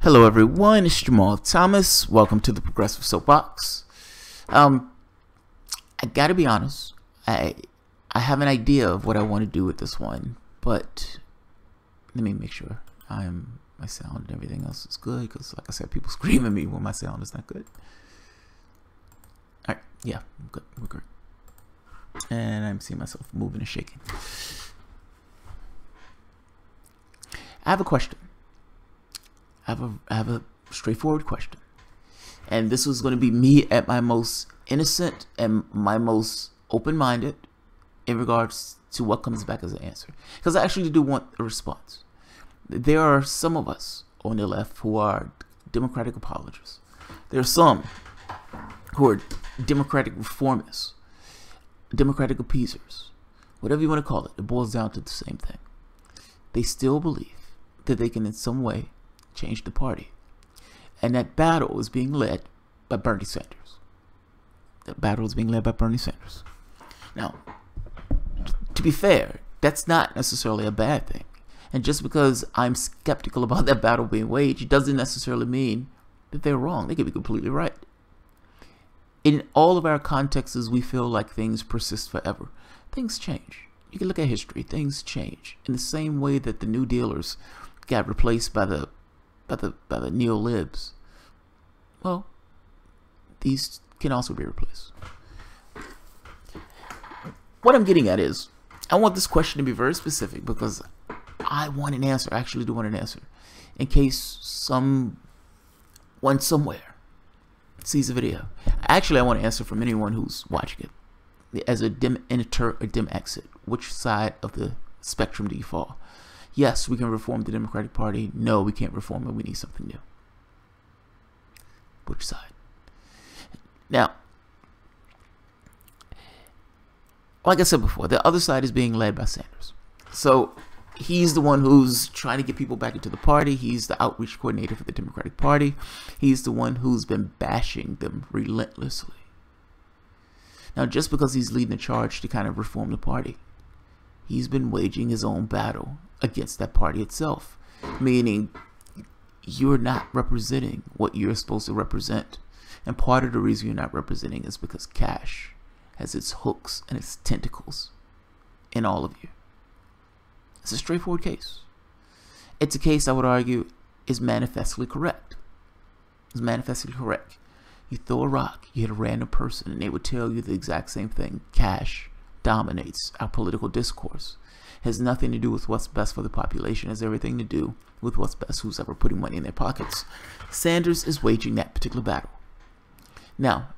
Hello everyone, it's Jamal Thomas. Welcome to the Progressive Soapbox. I gotta be honest, I have an idea of what I want to do with this one, but let me make sure my sound and everything else is good, because like I said, people scream at me when my sound is not good. Alright, yeah, we're good. And I'm seeing myself moving and shaking. I have a question. I have a straightforward question, and this was going to be me at my most innocent and my most open-minded in regards to what comes back as an answer, because I actually do want a response. There are some of us on the left who are democratic apologists. There are some who are democratic reformists, democratic appeasers, whatever you want to call it. It boils down to the same thing. They still believe that they can in some way change the party, and that battle is being led by Bernie Sanders. That battle is being led by Bernie Sanders. Now, to be fair, that's not necessarily a bad thing, and just because I'm skeptical about that battle being waged doesn't necessarily mean that they're wrong. They could be completely right. In all of our contexts, we feel like things persist forever. Things change. You can look at history. Things change in the same way that the New Dealers got replaced by the neo-libs. Well, these can also be replaced. What I'm getting at is, I want this question to be very specific, because I want an answer. I actually do want an answer, in case someone somewhere sees the video. Actually, I want an answer from anyone who's watching it. As a DemEnter or DemExit, which side of the spectrum do you fall? Yes, we can reform the Democratic Party. No, we can't reform it. We need something new. Which side? Now, like I said before, the other side is being led by Sanders. So he's the one who's trying to get people back into the party. He's the outreach coordinator for the Democratic Party. He's the one who's been bashing them relentlessly. Now, just because he's leading the charge to kind of reform the party, he's been waging his own battle against that party itself, meaning you're not representing what you're supposed to represent. And part of the reason you're not representing is because cash has its hooks and its tentacles in all of you. It's a straightforward case. It's a case I would argue is manifestly correct. It's manifestly correct. You throw a rock, you hit a random person, and they would tell you the exact same thing. Cash dominates our political discourse. Has nothing to do with what's best for the population. It has everything to do with what's best, who's ever putting money in their pockets. Sanders is waging that particular battle. Now,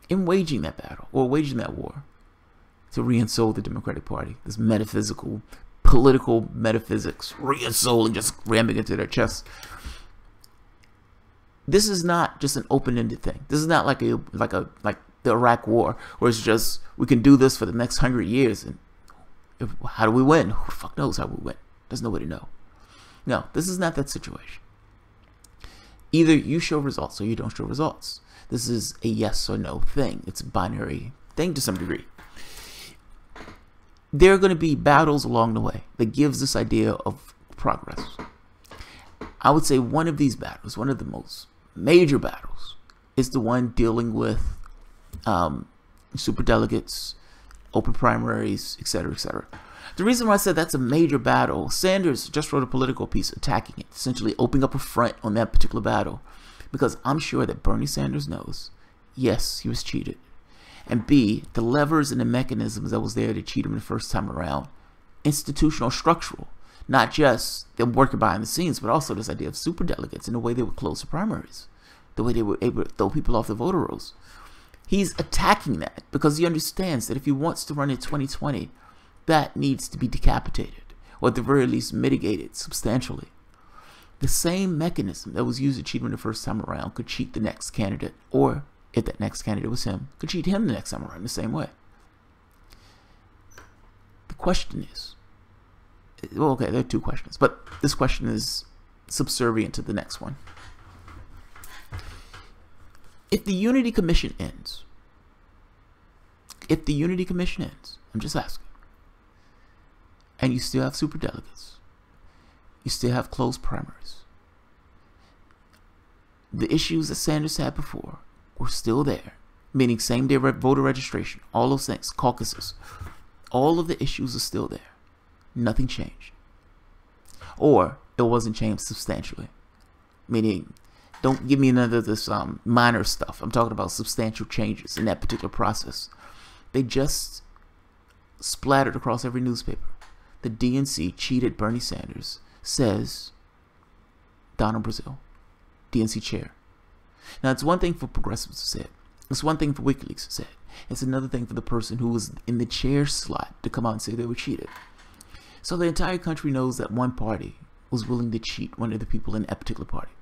in waging that battle, or waging that war to re-ensoul the Democratic Party, this metaphysical, political metaphysics, re-ensouling, just ramming into their chests, this is not just an open-ended thing. This is not like the Iraq War, where it's just, we can do this for the next 100 years, and how do we win? Who the fuck knows how we win? There's no way to know. No, this is not that situation. Either you show results or you don't show results. This is a yes or no thing. It's a binary thing to some degree. There are going to be battles along the way that gives this idea of progress. I would say one of these battles, one of the most major battles, is the one dealing with superdelegates, open primaries, etc., etc. The reason why I said that's a major battle, Sanders just wrote a political piece attacking it, essentially opening up a front on that particular battle, because I'm sure that Bernie Sanders knows, yes, he was cheated, and B, the levers and the mechanisms that was there to cheat him the first time around, institutional, structural, not just them working behind the scenes, but also this idea of superdelegates and the way they would close the primaries, the way they were able to throw people off the voter rolls. He's attacking that because he understands that if he wants to run in 2020, that needs to be decapitated, or at the very least mitigated substantially. The same mechanism that was used to cheat him the first time around could cheat the next candidate, or if that next candidate was him, could cheat him the next time around the same way. The question is, well, okay, there are two questions, but this question is subservient to the next one. If the Unity Commission ends, I'm just asking, and you still have superdelegates, You still have closed primaries. The issues that Sanders had before were still there, meaning same-day voter registration, all those things, caucuses. All of the issues are still there. Nothing changed. Or it wasn't changed substantially. Meaning, don't give me none of this minor stuff. I'm talking about substantial changes in that particular process. They just splattered across every newspaper. The DNC cheated Bernie Sanders, says Donald Brazil, DNC chair. Now, it's one thing for progressives to say it. It's one thing for WikiLeaks to say it. It's another thing for the person who was in the chair slot to come out and say they were cheated. So the entire country knows that one party was willing to cheat one of the people in that particular party.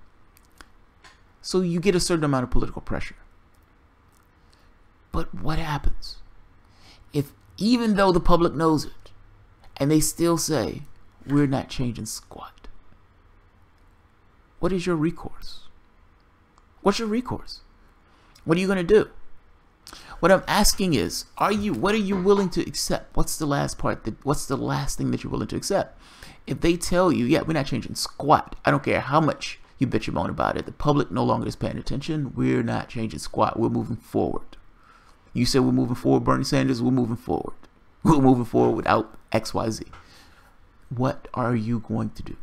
So you get a certain amount of political pressure. But what happens if, even though the public knows it, and they still say, we're not changing squat? What is your recourse? What's your recourse? What are you going to do? What I'm asking is, what are you willing to accept? What's the last part? What's the last thing that you're willing to accept? If they tell you, yeah, we're not changing squat, I don't care how much you bitch and moan about it, the public no longer is paying attention, we're not changing squat, we're moving forward. You said we're moving forward, Bernie Sanders, we're moving forward. We're moving forward without XYZ. What are you going to do?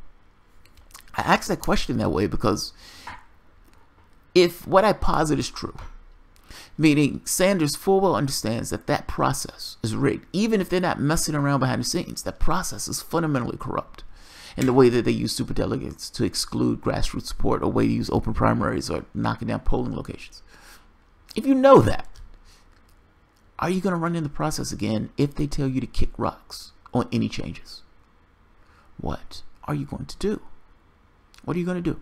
I ask that question that way because if what I posit is true, meaning Sanders full well understands that that process is rigged, even if they're not messing around behind the scenes, that process is fundamentally corrupt in the way that they use superdelegates to exclude grassroots support, or way to use open primaries, or knocking down polling locations. If you know that, are you going to run in the process again if they tell you to kick rocks on any changes? What are you going to do? What are you going to do?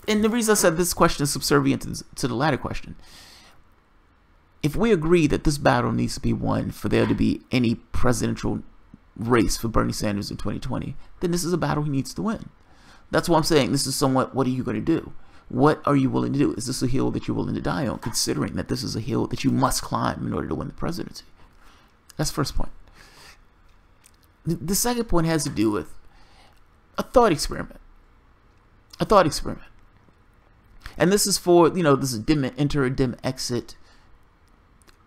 And the reason I said this question is subservient to the latter question. If we agree that this battle needs to be won for there to be any presidential race for Bernie Sanders in 2020, then this is a battle he needs to win. That's why I'm saying this is somewhat, what are you going to do? What are you willing to do? Is this a hill that you're willing to die on, considering that this is a hill that you must climb in order to win the presidency? That's the first point. The second point has to do with a thought experiment. A thought experiment. And this is for, this is DemEnter, DemExit,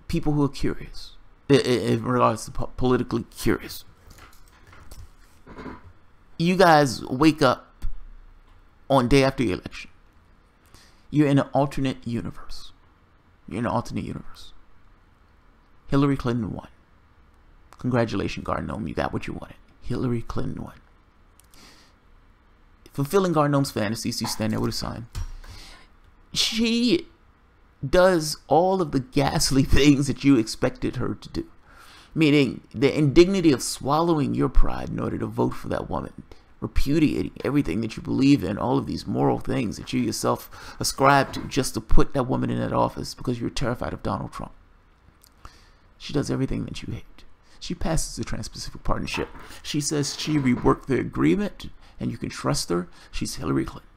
people who are curious, in regards to politically curious. You guys wake up on day after the election. You're in an alternate universe. You're in an alternate universe. Hillary Clinton won. Congratulations, Garnome. You got what you wanted. Hillary Clinton won. Fulfilling Garnome's fantasies, you stand there with a sign. She does all of the ghastly things that you expected her to do. Meaning the indignity of swallowing your pride in order to vote for that woman, repudiating everything that you believe in, all of these moral things that you yourself ascribe to, just to put that woman in that office because you're terrified of Donald Trump. She does everything that you hate. She passes the Trans-Pacific Partnership. She says she reworked the agreement and you can trust her. She's Hillary Clinton.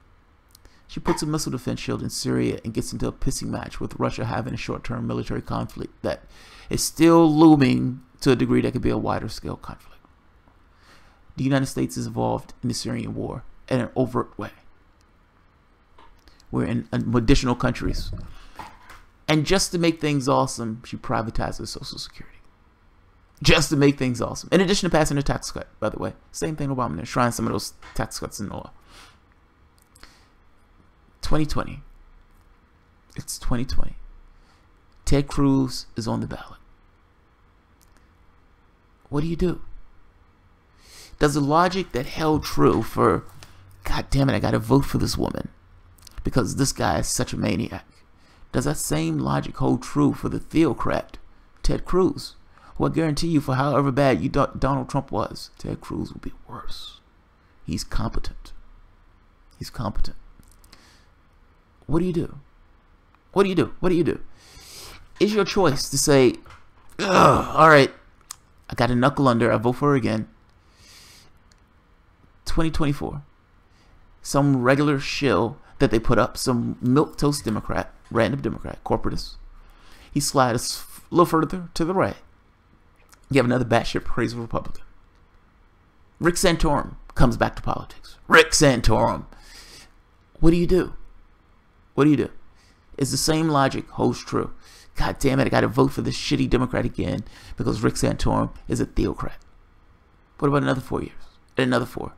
She puts a missile defense shield in Syria and gets into a pissing match with Russia having a short-term military conflict that is still looming to a degree that could be a wider scale conflict. The United States is involved in the Syrian war in an overt way. We're in additional countries. And just to make things awesome, she privatizes Social Security. Just to make things awesome. In addition to passing a tax cut, by the way. Same thing Obama enshrined some of those tax cuts in the law. 2020. It's 2020. Ted Cruz is on the ballot. What do you do? Does the logic that held true for, God damn it, I gotta vote for this woman because this guy is such a maniac, does that same logic hold true for the theocrat Ted Cruz, who I guarantee you, for however bad you Donald Trump was, Ted Cruz will be worse. He's competent. He's competent. What do you do? What do you do? What do you do? It's your choice to say, all right, I got a knuckle under, I vote for her again. 2024. Some regular shill that they put up, some milquetoast Democrat, random Democrat, corporatist. He slides a little further to the right. You have another batshit crazy Republican. Rick Santorum comes back to politics. Rick Santorum. What do you do? What do you do? It's the same logic holds true. God damn it, I got to vote for this shitty Democrat again because Rick Santorum is a theocrat. What about another 4 years? Another 4.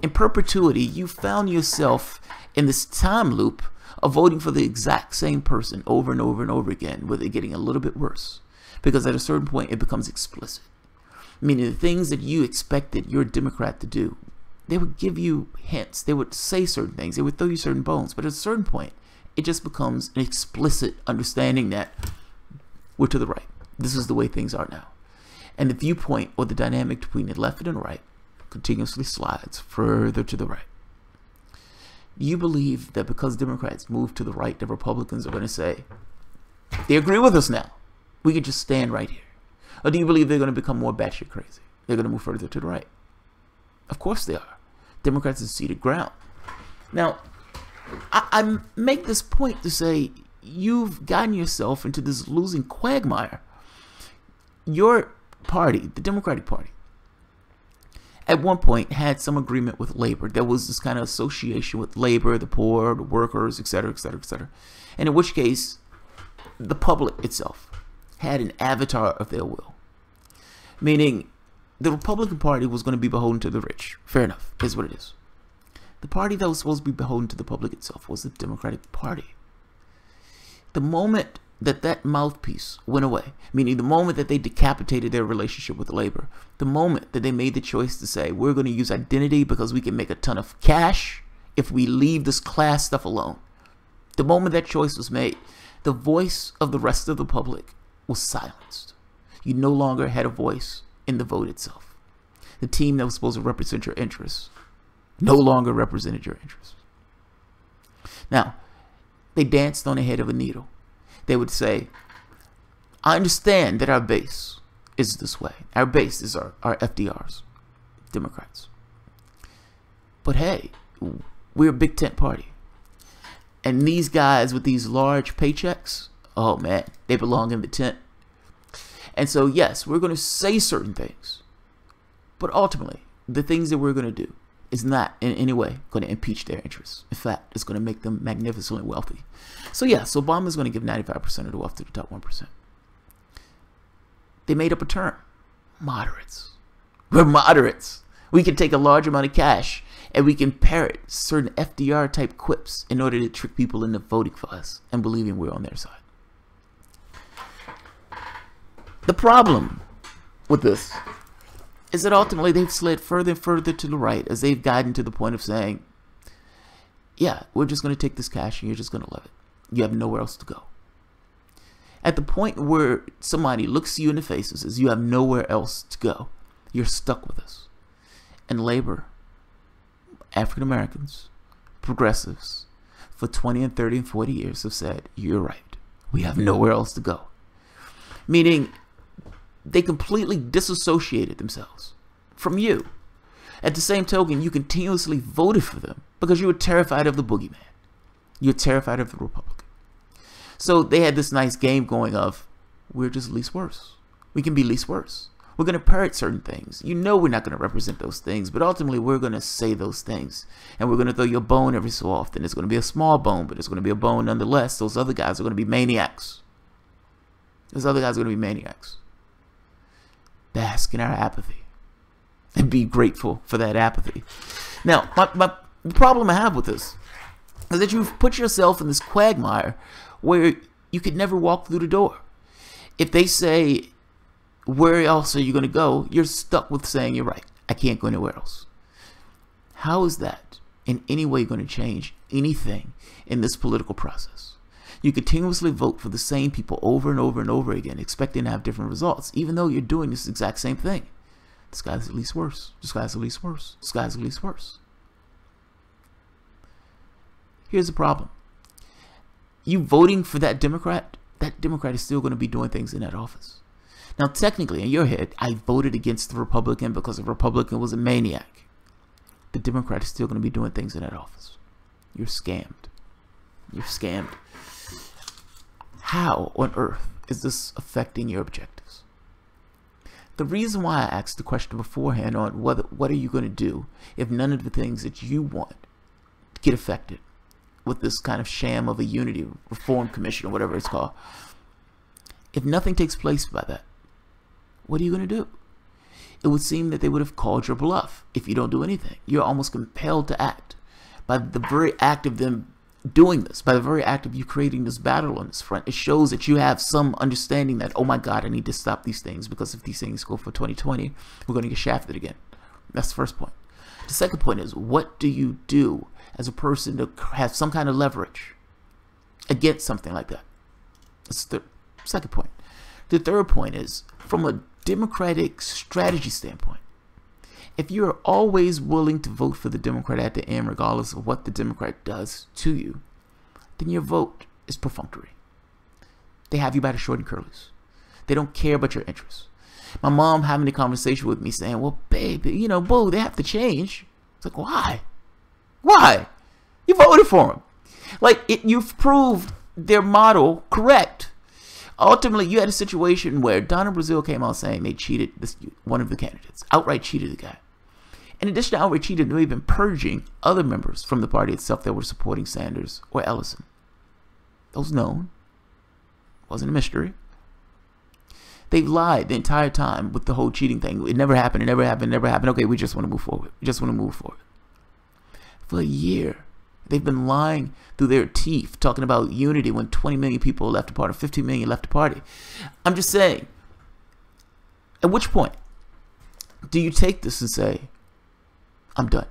In perpetuity, you found yourself in this time loop of voting for the exact same person over and over and over again, with it getting a little bit worse. Because at a certain point, it becomes explicit. Meaning the things that you expected your Democrat to do, they would give you hints. They would say certain things. They would throw you certain bones. But at a certain point, it just becomes an explicit understanding that we're to the right. This is the way things are now. And the viewpoint or the dynamic between the left and the right continuously slides further to the right. You believe that because Democrats move to the right, the Republicans are going to say, they agree with us now. We can just stand right here. Or do you believe they're going to become more batshit crazy? They're going to move further to the right. Of course they are. Democrats have ceded ground. Now, I make this point to say you've gotten yourself into this losing quagmire. Your party, the Democratic Party, at one point had some agreement with labor. There was this kind of association with labor, the poor, the workers, etc., etc., etc. And in which case, the public itself had an avatar of their will. Meaning, the Republican Party was going to be beholden to the rich. Fair enough. Here's what it is. The party that was supposed to be beholden to the public itself was the Democratic Party. The moment that that mouthpiece went away, meaning the moment that they decapitated their relationship with labor, the moment that they made the choice to say, we're going to use identity because we can make a ton of cash if we leave this class stuff alone. The moment that choice was made, the voice of the rest of the public was silenced. You no longer had a voice in the vote itself. The team that was supposed to represent your interests no longer represented your interests. Now, they danced on the head of a needle. They would say, I understand that our base is this way. Our base is our FDRs, Democrats. But hey, we're a big tent party. And these guys with these large paychecks, oh man, they belong in the tent. And so yes, we're going to say certain things. But ultimately, the things that we're going to do is not in any way going to impeach their interests. In fact, it's going to make them magnificently wealthy. So yes, Obama's going to give 95% of the wealth to the top 1%. They made up a term. Moderates. We're moderates. We can take a large amount of cash and we can parrot certain FDR type quips in order to trick people into voting for us and believing we're on their side. The problem with this is that ultimately they've slid further and further to the right as they've gotten to the point of saying, yeah, we're just going to take this cash and you're just going to love it. You have nowhere else to go. At the point where somebody looks you in the face and says, you have nowhere else to go, you're stuck with us. And labor, African Americans, progressives, for 20 and 30 and 40 years have said, you're right. We have nowhere else to go. Meaning, they completely disassociated themselves from you. At the same token, you continuously voted for them because you were terrified of the boogeyman. You're terrified of the Republican. So they had this nice game going of, we're just least worse. We can be least worse. We're going to parrot certain things. You know we're not going to represent those things, but ultimately we're going to say those things. And we're going to throw you a bone every so often. It's going to be a small bone, but it's going to be a bone nonetheless. Those other guys are going to be maniacs. Those other guys are going to be maniacs. Bask in our apathy and be grateful for that apathy. Now, the problem I have with this is that you've put yourself in this quagmire where you could never walk through the door. If they say, where else are you going to go? You're stuck with saying, you're right. I can't go anywhere else. How is that in any way going to change anything in this political process? You continuously vote for the same people over and over and over again, expecting to have different results, even though you're doing this exact same thing. This guy's at least worse. This guy's at least worse. This guy's at least worse. Here's the problem. You voting for that Democrat is still going to be doing things in that office. Now, technically, in your head, I voted against the Republican because the Republican was a maniac. The Democrat is still going to be doing things in that office. You're scammed. You're scammed. How on earth is this affecting your objectives? The reason why I asked the question beforehand on what are you going to do if none of the things that you want get affected with this kind of sham of a unity reform commission or whatever it's called, if nothing takes place by that, what are you going to do? It would seem that they would have called your bluff if you don't do anything. You're almost compelled to act by the very act of them doing this, by the very act of you creating this battle on this front. It shows that you have some understanding that, oh my God, I need to stop these things, because if these things go for 2020, we're going to get shafted again. That's the first point. The second point is, what do you do as a person to have some kind of leverage against something like that? That's the second point. The third point is, from a democratic strategy standpoint, if you're always willing to vote for the Democrat at the end, regardless of what the Democrat does to you, then your vote is perfunctory. They have you by the short and curlies. They don't care about your interests. My mom having a conversation with me saying, well, baby, you know, boo, they have to change. It's like, why? Why? You voted for them. Like, you've proved their model correct. Ultimately, you had a situation where Donna Brazile came out saying they cheated one of the candidates, outright cheated the guy. In addition to outright cheating, they've been purging other members from the party itself that were supporting Sanders or Ellison. That was known. Wasn't a mystery. They've lied the entire time with the whole cheating thing. It never happened. It never happened. It never happened. Okay, we just want to move forward. We just want to move forward. For a year, they've been lying through their teeth, talking about unity when 20 million people left the party, 15 million left the party. I'm just saying, at which point do you take this and say, I'm done?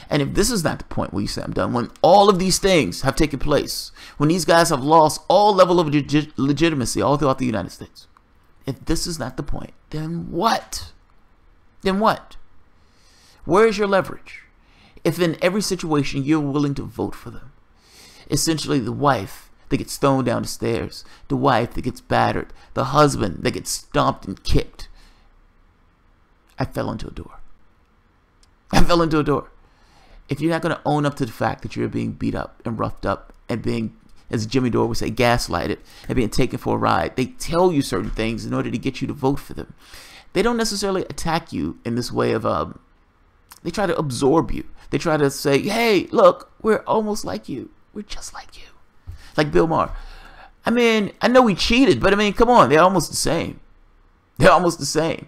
And if this is not the point where you say I'm done, when all of these things have taken place, when these guys have lost all level of legitimacy all throughout the United States, if this is not the point, then what? Then what? Where is your leverage? If in every situation you're willing to vote for them, essentially the wife that gets thrown down the stairs, the wife that gets battered, the husband that gets stomped and kicked, I fell into a door. I fell into a door. If you're not going to own up to the fact that you're being beat up and roughed up and being, as Jimmy Dore would say, gaslighted and being taken for a ride, they tell you certain things in order to get you to vote for them. They don't necessarily attack you in this way of, they try to absorb you. They try to say, hey, look, we're almost like you. We're just like you. Like Bill Maher. I mean, I know we cheated, but I mean, come on, they're almost the same. They're almost the same.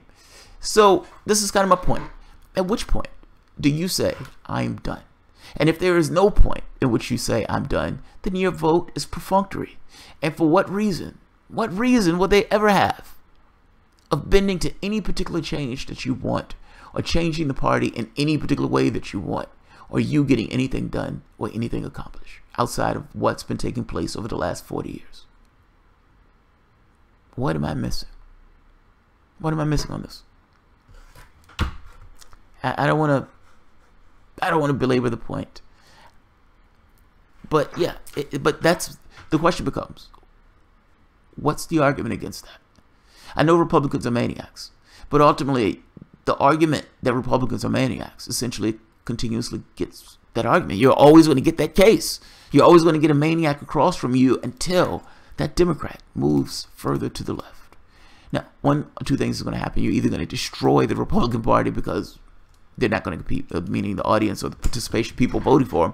So this is kind of my point. At which point do you say, I'm done? And if there is no point in which you say, I'm done, then your vote is perfunctory. And for what reason? What reason would they ever have of bending to any particular change that you want, or changing the party in any particular way that you want, or you getting anything done or anything accomplished outside of what's been taking place over the last 40 years? What am I missing? What am I missing on this? I don't want to belabor the point. But yeah, but that's the question becomes, what's the argument against that? I know Republicans are maniacs, but ultimately the argument that Republicans are maniacs essentially continuously gets that argument. You're always going to get that case. You're always going to get a maniac across from you until that Democrat moves further to the left. Now, one or two things is going to happen. You're either going to destroy the Republican Party because they're not going to compete, meaning the audience or the participation, people voting for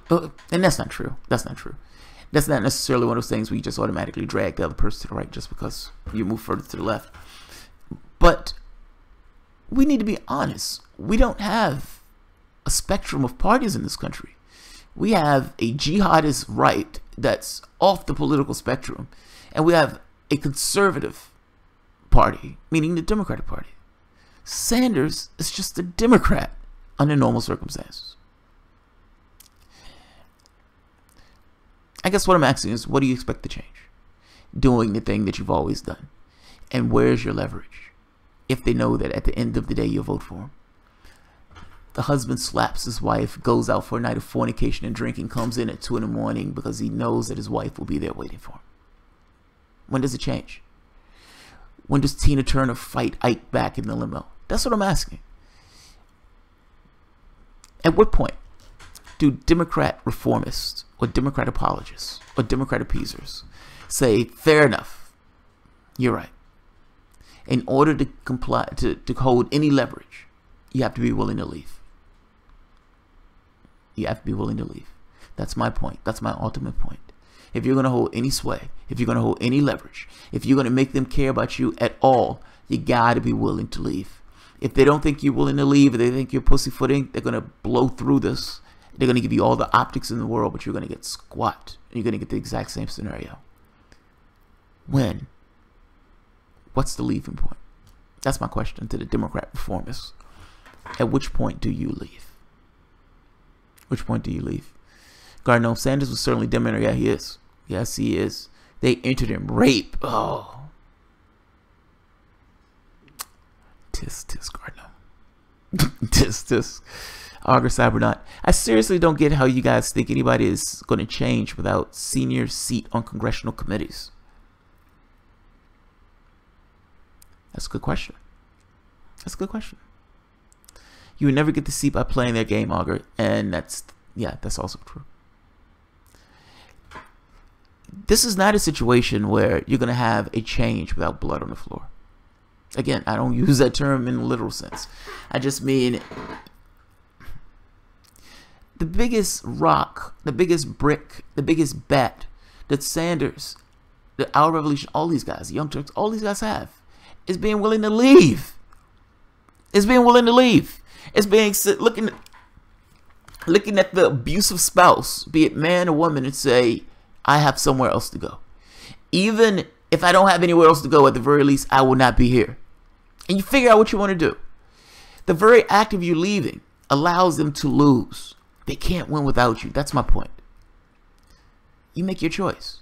them. And that's not true. That's not true. That's not necessarily one of those things where you just automatically drag the other person to the right just because you move further to the left. But we need to be honest. We don't have a spectrum of parties in this country. We have a jihadist right that's off the political spectrum, and we have a conservative party, meaning the Democratic Party. Sanders is just a Democrat under normal circumstances. I guess what I'm asking is, what do you expect to change? Doing the thing that you've always done. And where's your leverage? If they know that at the end of the day you'll vote for him. The husband slaps his wife, goes out for a night of fornication and drinking, comes in at 2 in the morning because he knows that his wife will be there waiting for him. When does it change? When does Tina Turner fight Ike back in the limo? That's what I'm asking. At what point do Democrat reformists or Democrat apologists or Democrat appeasers say, fair enough, You're right. In order to comply, to hold any leverage, you have to be willing to leave. You have to be willing to leave. That's my point. That's my ultimate point. If you're going to hold any sway, if you're going to hold any leverage, if you're going to make them care about you at all, you got to be willing to leave. If they don't think you're willing to leave, if they think you're pussyfooting, they're going to blow through this. They're going to give you all the optics in the world, but you're going to get squat. You're going to get the exact same scenario. When? What's the leaving point? That's my question to the Democrat reformists. At which point do you leave? Which point do you leave? Gardner Sanders was certainly DemEnter. Yeah, he is. Yes, he is. They entered in rape. Oh. Tisk, Gardner. Tisk. Augur Cybernaut. I seriously don't get how you guys think anybody is going to change without senior seat on congressional committees. That's a good question. That's a good question. You would never get the seat by playing their game, Augur. And that's also true. This is not a situation where you're going to have a change without blood on the floor. Again, I don't use that term in a literal sense. I just mean the biggest rock, the biggest brick, the biggest bet that Sanders, Our Revolution, all these guys, the Young Turks, all these guys have is being willing to leave. It's being willing to leave. It's being looking at the abusive spouse, be it man or woman, and say, I have somewhere else to go. Even if I don't have anywhere else to go, at the very least, I will not be here. And you figure out what you want to do. The very act of you leaving allows them to lose. They can't win without you. That's my point. You make your choice.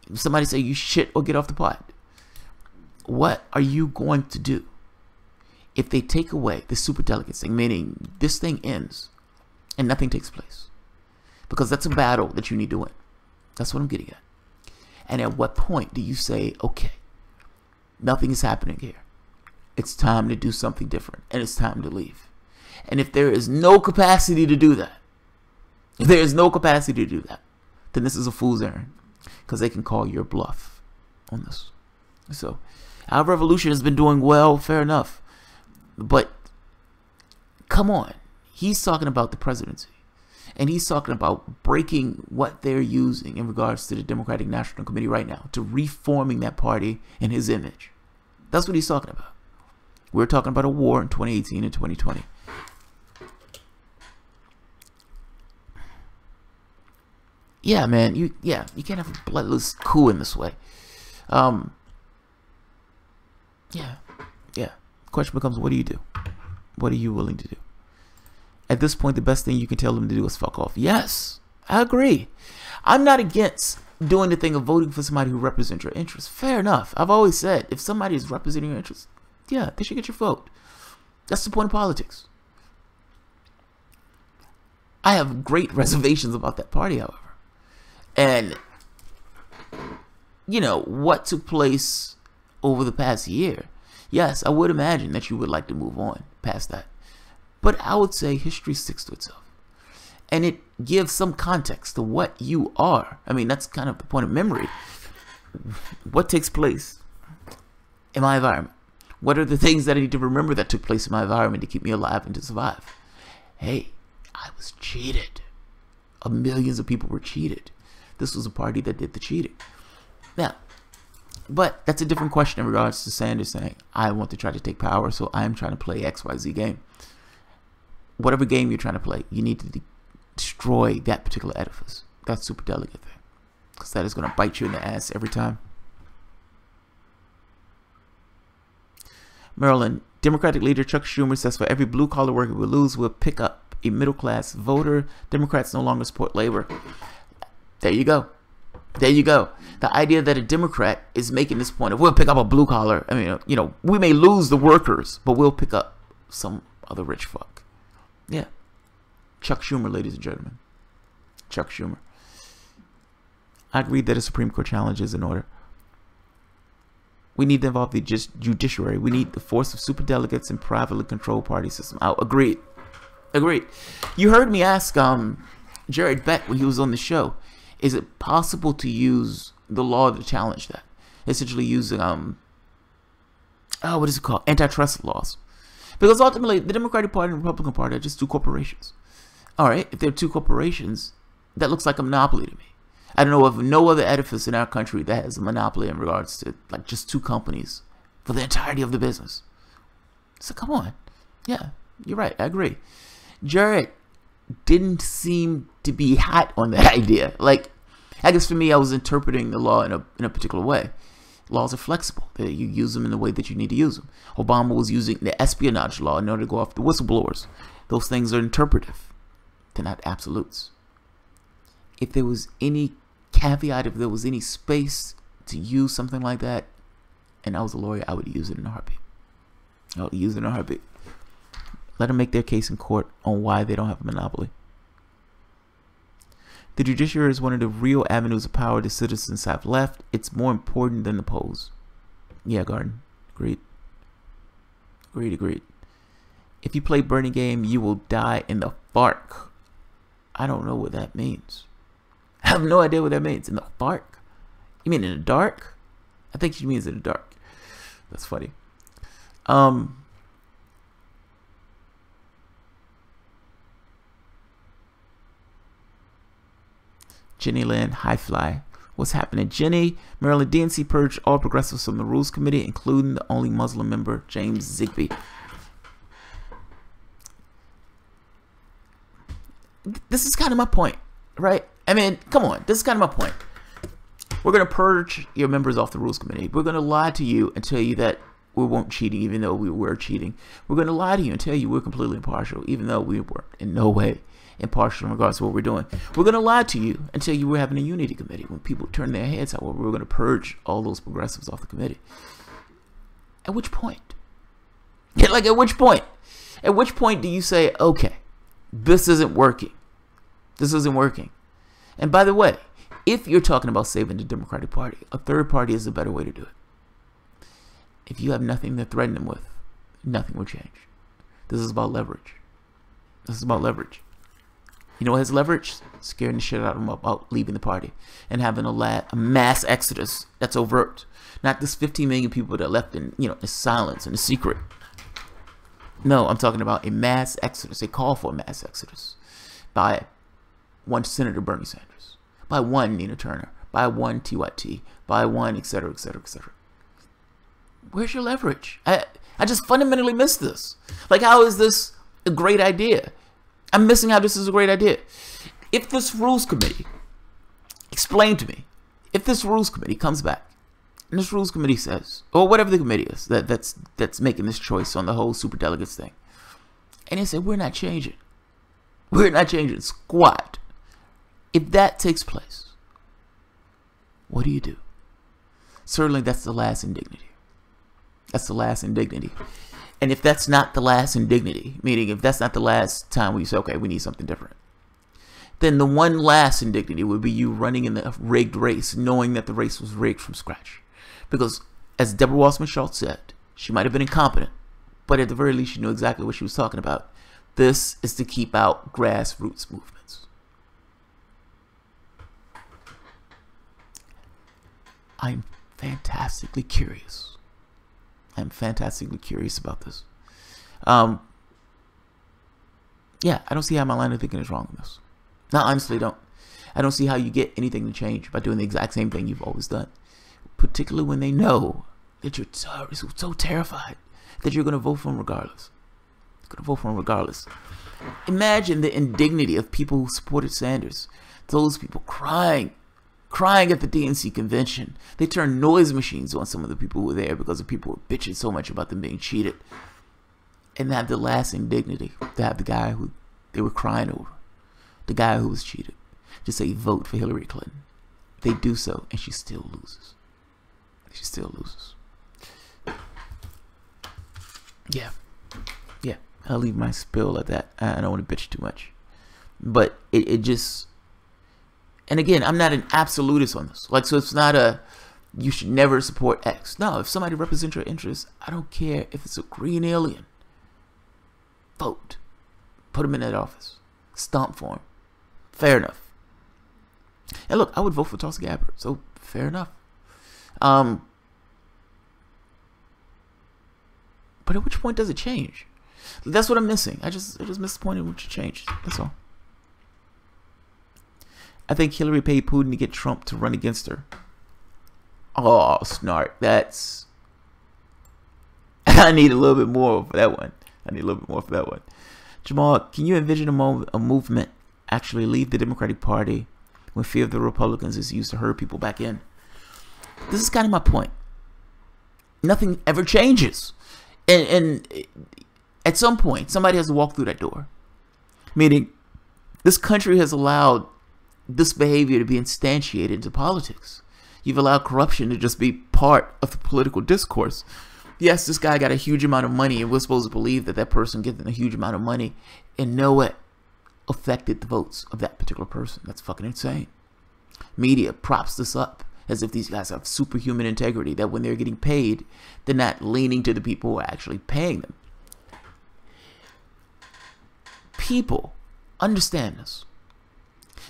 If somebody say you shit or get off the pot, what are you going to do? If they take away the superdelegates thing, meaning this thing ends and nothing takes place, because that's a battle that you need to win. That's what I'm getting at. And at what point do you say, okay, nothing is happening here. It's time to do something different, and it's time to leave. And if there is no capacity to do that, then this is a fool's errand, because they can call your bluff on this. So, our revolution has been doing well, fair enough. But, come on. He's talking about the presidency. And he's talking about breaking what they're using in regards to the Democratic National Committee right now, to reforming that party in his image. That's what he's talking about. We're talking about a war in 2018 and 2020. Yeah, man. You can't have a bloodless coup in this way. Yeah. The question becomes, what do you do? What are you willing to do? At this point, the best thing you can tell them to do is fuck off. Yes, I agree. I'm not against doing the thing of voting for somebody who represents your interests. Fair enough. I've always said, if somebody is representing your interests, yeah, they should get your vote. That's the point of politics. I have great reservations about that party, however. And, you know, what took place over the past year, yes, I would imagine that you would like to move on past that. But I would say history sticks to itself. And it gives some context to what you are. I mean, that's kind of the point of memory. What takes place in my environment? What are the things that I need to remember that took place in my environment to keep me alive and to survive? Hey, I was cheated. Millions of people were cheated. This was a party that did the cheating. Now, but that's a different question in regards to Sanders saying, I want to try to take power, so I'm trying to play XYZ game. Whatever game you're trying to play, you need to destroy that particular edifice. That superdelegate thing. Because that is going to bite you in the ass every time. Maryland, Democratic leader Chuck Schumer says for every blue-collar worker we lose, we'll pick up a middle-class voter. Democrats no longer support labor. There you go. There you go. The idea that a Democrat is making this point of we'll pick up a blue-collar. I mean, you know, we may lose the workers, but we'll pick up some other rich fuck. Yeah. Chuck Schumer, ladies and gentlemen. Chuck Schumer. I agree that a Supreme Court challenge is in order. We need to involve the judiciary. We need the force of superdelegates and privately controlled party system. Agreed. Agreed. You heard me ask Jared Beck when he was on the show, is it possible to use the law to challenge that? essentially using what is it called, antitrust laws, because ultimately the Democratic Party and the Republican Party are just two corporations. All right, if they're two corporations, that looks like a monopoly to me. I don't know of no other edifice in our country that has a monopoly in regards to like just two companies for the entirety of the business. So come on. Yeah, you're right. I agree. Jared didn't seem to be hot on that idea. Like, I guess for me, I was interpreting the law in a particular way. Laws are flexible. You use them in the way that you need to use them. Obama was using the espionage law in order to go after whistleblowers. Those things are interpretive. They're not absolutes. If there was any caveat, if there was any space to use something like that, and I was a lawyer, I would use it in a heartbeat. I would use it in a heartbeat. Let them make their case in court on why they don't have a monopoly. The judiciary is one of the real avenues of power the citizens have left. It's more important than the polls. Yeah, Garden. Agreed. Agreed. If you play Bernie game, you will die in the FARC. I don't know what that means. I have no idea what that means. In the FARC? You mean in the dark? I think she means in the dark. That's funny. Jenny Lynn, High Fly. What's happening? Jenny, Maryland DNC purged all progressives from the Rules Committee, including the only Muslim member, James Zigbee. This is kind of my point, right? I mean, come on. This is kind of my point. We're going to purge your members off the Rules Committee. We're going to lie to you and tell you that we weren't cheating, even though we were cheating. We're going to lie to you and tell you we're completely impartial, even though we were in no way impartial in regards to what we're doing. We're going to lie to you and tell you we're having a unity committee. When people turn their heads out, we're going to purge all those progressives off the committee. At which point? Like, at which point? At which point do you say, okay, this isn't working? This isn't working. And by the way, if you're talking about saving the Democratic Party, a third party is a better way to do it. If you have nothing to threaten them with, nothing will change. This is about leverage. This is about leverage. You know what has leverage? Scaring the shit out of them about leaving the party and having a mass exodus that's overt. Not this 15 million people that left in, in silence and in secret. No, I'm talking about a mass exodus, a call for a mass exodus by one Senator Bernie Sanders, by one Nina Turner, by one TYT, by one etc., etc., etc. Where's your leverage? I just fundamentally miss this. Like, how is this a great idea? I'm missing how this is a great idea. If this Rules Committee, explain to me, if this Rules Committee comes back, and this Rules Committee says, or whatever the committee is that's making this choice on the whole superdelegates thing, and they say, we're not changing. We're not changing squat. If that takes place, what do you do? Certainly that's the last indignity. That's the last indignity. And if that's not the last indignity, meaning if that's not the last time we say, okay, we need something different, then the one last indignity would be you running in the rigged race, knowing that the race was rigged from scratch. Because, as Deborah Wasserman-Schultz said, she might have been incompetent, but at the very least she knew exactly what she was talking about. This is to keep out grassroots movements. I'm fantastically curious. I'm fantastically curious about this. Yeah, I don't see how my line of thinking is wrong on this. No, honestly, don't. I don't see how you get anything to change by doing the exact same thing you've always done. Particularly when they know that you're so terrified that you're going to vote for them regardless. You're going to vote for them regardless. Imagine the indignity of people who supported Sanders. Those people crying at the DNC convention. They turned noise machines on some of the people who were there because the people were bitching so much about them being cheated. And have the last indignity to have the guy who they were crying over, the guy who was cheated, to say vote for Hillary Clinton. They do so, and she still loses. She still loses. Yeah. I'll leave my spill at that. I don't want to bitch too much. But it just... And again, I'm not an absolutist on this. Like, so it's not a, you should never support X. No, if somebody represents your interests, I don't care if it's a green alien. Vote. Put him in that office. Stomp for him. Fair enough. And look, I would vote for Tulsi Gabbard, so fair enough. But at which point does it change? That's what I'm missing. I just missed the point at which it changed. That's all. I think Hillary paid Putin to get Trump to run against her. Oh, snark. That's... I need a little bit more for that one. Jamal, can you envision a movement actually leave the Democratic Party when fear of the Republicans is used to herd people back in? This is kind of my point. Nothing ever changes. And at some point, somebody has to walk through that door. Meaning, this country has allowed this behavior to be instantiated into politics. You've allowed corruption to just be part of the political discourse. Yes, this guy got a huge amount of money, and we're supposed to believe that that person getting a huge amount of money in no way affected the votes of that particular person. That's fucking insane. Media props this up as if these guys have superhuman integrity, that when they're getting paid, they're not leaning to the people who are actually paying them. People understand this.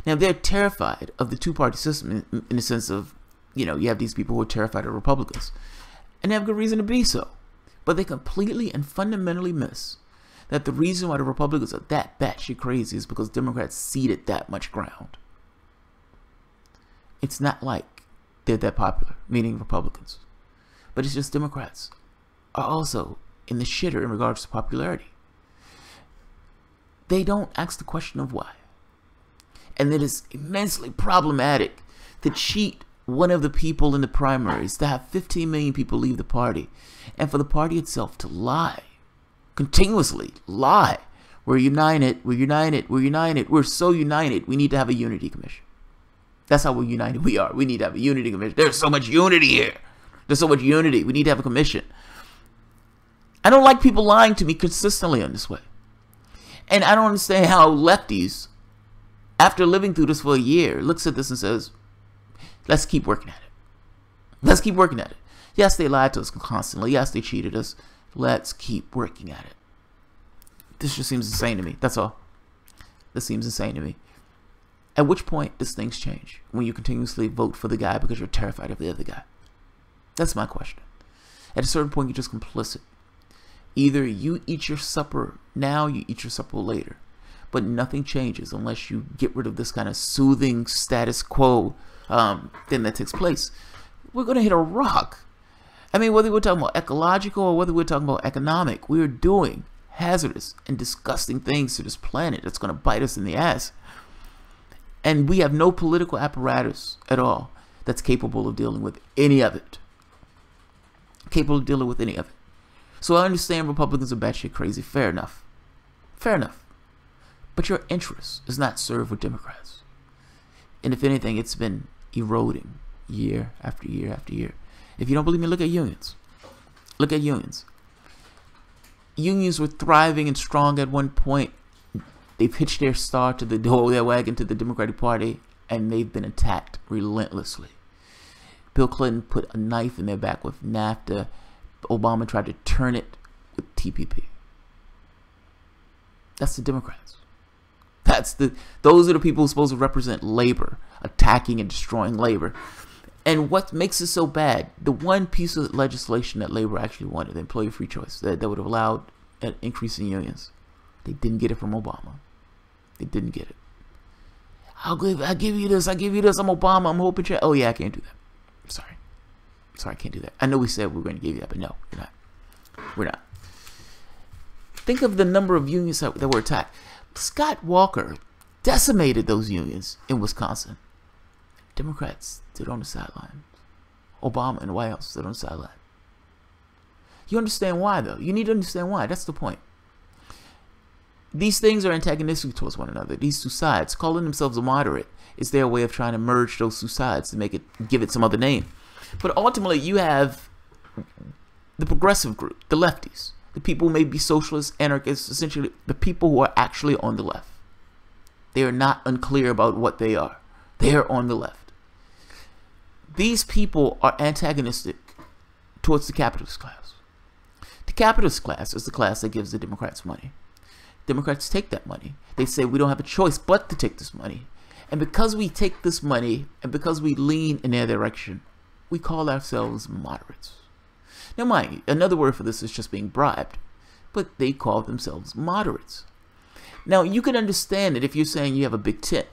Now, they're terrified of the two-party system in the sense of, you know, you have these people who are terrified of Republicans. And they have good reason to be so. But they completely and fundamentally miss that the reason why the Republicans are that batshit crazy is because Democrats ceded that much ground. It's not like they're that popular, meaning Republicans. But it's just Democrats are also in the shitter in regards to popularity. They don't ask the question of why. And it is immensely problematic to cheat one of the people in the primaries, to have 15 million people leave the party, and for the party itself to lie, continuously lie. We're united, we're united, we're united, we're so united, we need to have a unity commission. That's how united we are. We need to have a unity commission. There's so much unity here. There's so much unity. We need to have a commission. I don't like people lying to me consistently on this way. And I don't understand how lefties, after living through this for a year, looks at this and says, let's keep working at it. Let's keep working at it. Yes, they lied to us constantly. Yes, they cheated us. Let's keep working at it. This just seems insane to me. That's all. This seems insane to me. At which point does things change? When you continuously vote for the guy because you're terrified of the other guy? That's my question. At a certain point, you're just complicit. Either you eat your supper now, you eat your supper later. But nothing changes unless you get rid of this kind of soothing status quo thing that takes place. We're going to hit a rock. I mean, whether we're talking about ecological or whether we're talking about economic, we're doing hazardous and disgusting things to this planet that's going to bite us in the ass. And we have no political apparatus at all that's capable of dealing with any of it. Capable of dealing with any of it. So I understand Republicans are batshit crazy. Fair enough. Fair enough. But your interest is not served with Democrats. And if anything, it's been eroding year after year after year. If you don't believe me, look at unions. Look at unions. Unions were thriving and strong at one point. They've hitched their star to their wagon to the Democratic Party, and they've been attacked relentlessly. Bill Clinton put a knife in their back with NAFTA. Obama tried to turn it with TPP. That's the Democrats. Those are the people who are supposed to represent labor, attacking and destroying labor. And what makes it so bad, the one piece of legislation that labor actually wanted, the employee free choice, that would have allowed an increase in unions, they didn't get it from Obama. They didn't get it. I'll give you this, I'm Obama, I'm hoping you. Oh yeah, I can't do that. Sorry, I can't do that. I know we said we were going to give you that, but no, we're not. We're not. Think of the number of unions that were attacked. Scott Walker decimated those unions in Wisconsin. Democrats stood on the sideline. Obama and the White House stood on the sideline. You understand why, though? You need to understand why. That's the point. These things are antagonistic towards one another. These two sides, calling themselves a moderate, is their way of trying to merge those two sides to make it, give it some other name. But ultimately, you have the progressive group, the lefties, the people who may be socialists, anarchists, essentially the people who are actually on the left. They are not unclear about what they are. They are on the left. These people are antagonistic towards the capitalist class. The capitalist class is the class that gives the Democrats money. Democrats take that money. They say we don't have a choice but to take this money. And because we take this money and because we lean in their direction, we call ourselves moderates. Now mind you, another word for this is just being bribed, but they call themselves moderates. Now you can understand it if you're saying you have a big tent.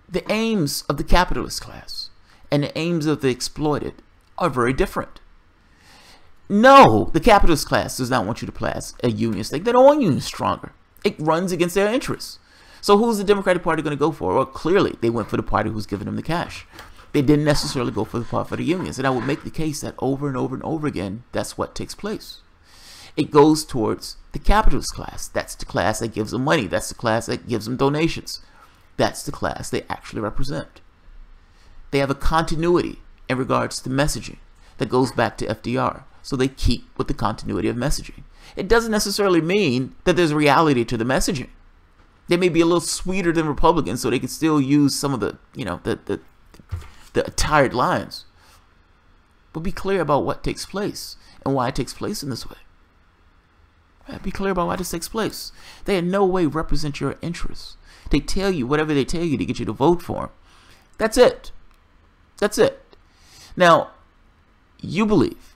The aims of the capitalist class and the aims of the exploited are very different. No, the capitalist class does not want you to pass a union stake. They don't want unions stronger. It runs against their interests. So who's the Democratic Party going to go for? Well, clearly they went for the party who's giving them the cash. They didn't necessarily go for the part for the unions. And I would make the case that over and over and over again, that's what takes place. It goes towards the capitalist class. That's the class that gives them money. That's the class that gives them donations. That's the class they actually represent. They have a continuity in regards to messaging that goes back to FDR. So they keep with the continuity of messaging. It doesn't necessarily mean that there's reality to the messaging. They may be a little sweeter than Republicans, so they can still use some of the, the tired lines. But be clear about what takes place and why it takes place in this way. Be clear about why this takes place. They in no way represent your interests. They tell you whatever they tell you to get you to vote for them. That's it. That's it. Now, you believe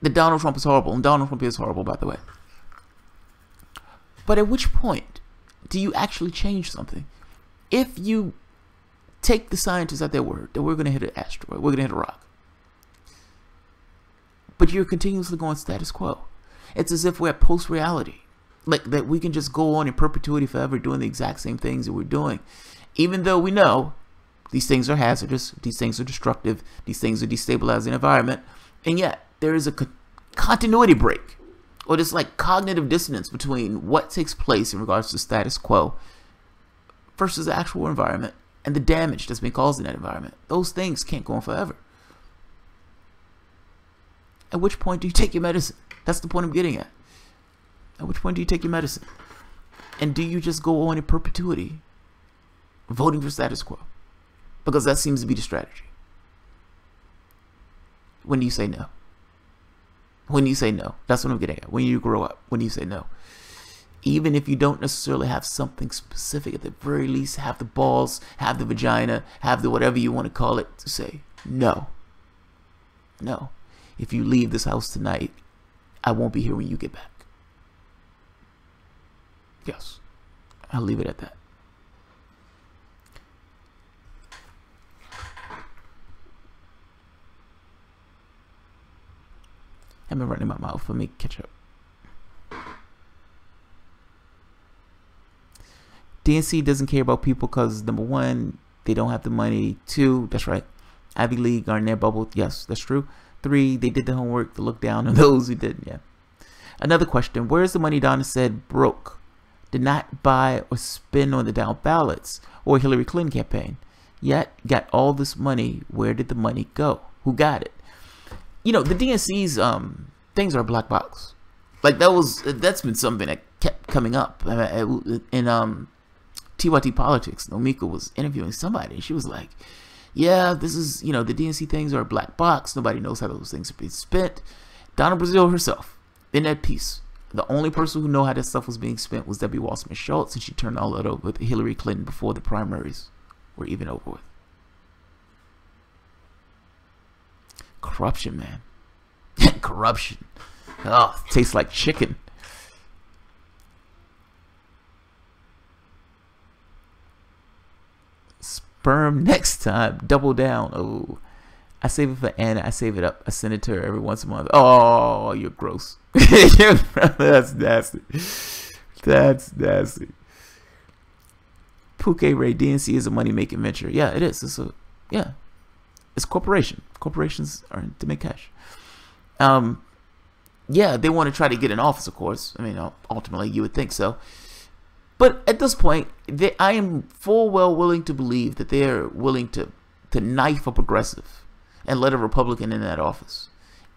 that Donald Trump is horrible, and Donald Trump is horrible, by the way. But at which point do you actually change something? If you take the scientists at their word that we're going to hit an asteroid, we're going to hit a rock, but you're continuously going status quo. It's as if we're at post-reality, like that we can just go on in perpetuity forever doing the exact same things that we're doing, even though we know these things are hazardous, these things are destructive, these things are destabilizing the environment, and yet there is a continuity break, or this like cognitive dissonance between what takes place in regards to status quo versus the actual environment and the damage that's been caused in that environment. Those things can't go on forever. At which point do you take your medicine? That's the point I'm getting at. At which point do you take your medicine? And do you just go on in perpetuity voting for status quo? Because that seems to be the strategy. When do you say no? When you say no, that's what I'm getting at. When you grow up, when you say no. Even if you don't necessarily have something specific, at the very least have the balls, have the vagina, have the whatever you want to call it, to say no. No. If you leave this house tonight, I won't be here when you get back. Yes. I'll leave it at that. I've been running my mouth. Let me catch up. DNC doesn't care about people because, number one, they don't have the money. Two, that's right, Ivy League are in their bubble. Yes, that's true. Three, they did the homework to look down on those who didn't. Yeah. Another question. Where's the money Donna said broke? Did not buy or spend on the down ballots or Hillary Clinton campaign. Yet got all this money. Where did the money go? Who got it? You know, the DNC's things are a black box. Like that's been something that kept coming up in TYT Politics. Nomika was interviewing somebody, and she was like, "Yeah, this is, the DNC things are a black box. Nobody knows how those things are being spent." Donna Brazile herself, in that piece, the only person who knew how that stuff was being spent was Debbie Wasserman Schultz, and she turned all that over to Hillary Clinton before the primaries were even over with. Corruption, man. Corruption. Oh, tastes like chicken. Sperm next time. Double down. Oh, I save it for Anna. I save it up. I send it to her every once a month. Oh, you're gross. That's nasty. That's nasty. Puke Ray, DNC is a money-making venture. Yeah, it is. It's corporation. Corporations are to make cash. Yeah, they want to try to get in office, of course. I mean, ultimately, you would think so. But at this point, I am full well willing to believe that they're willing to knife a progressive and let a Republican in that office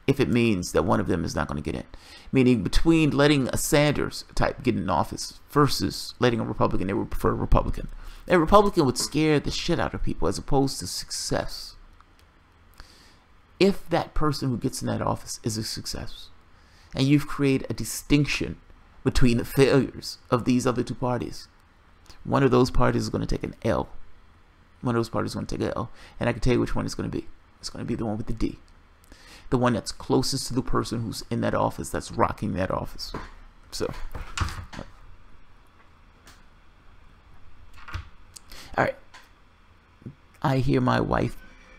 if it means that one of them is not going to get in. Meaning between letting a Sanders type get in office versus letting a Republican, they would prefer a Republican. A Republican would scare the shit out of people as opposed to success. If that person who gets in that office is a success, and you've created a distinction between the failures of these other two parties, one of those parties is going to take an L. One of those parties is going to take an L. And I can tell you which one it's going to be. It's going to be the one with the D. The one that's closest to the person who's in that office, that's rocking that office. So, all right. I hear my wife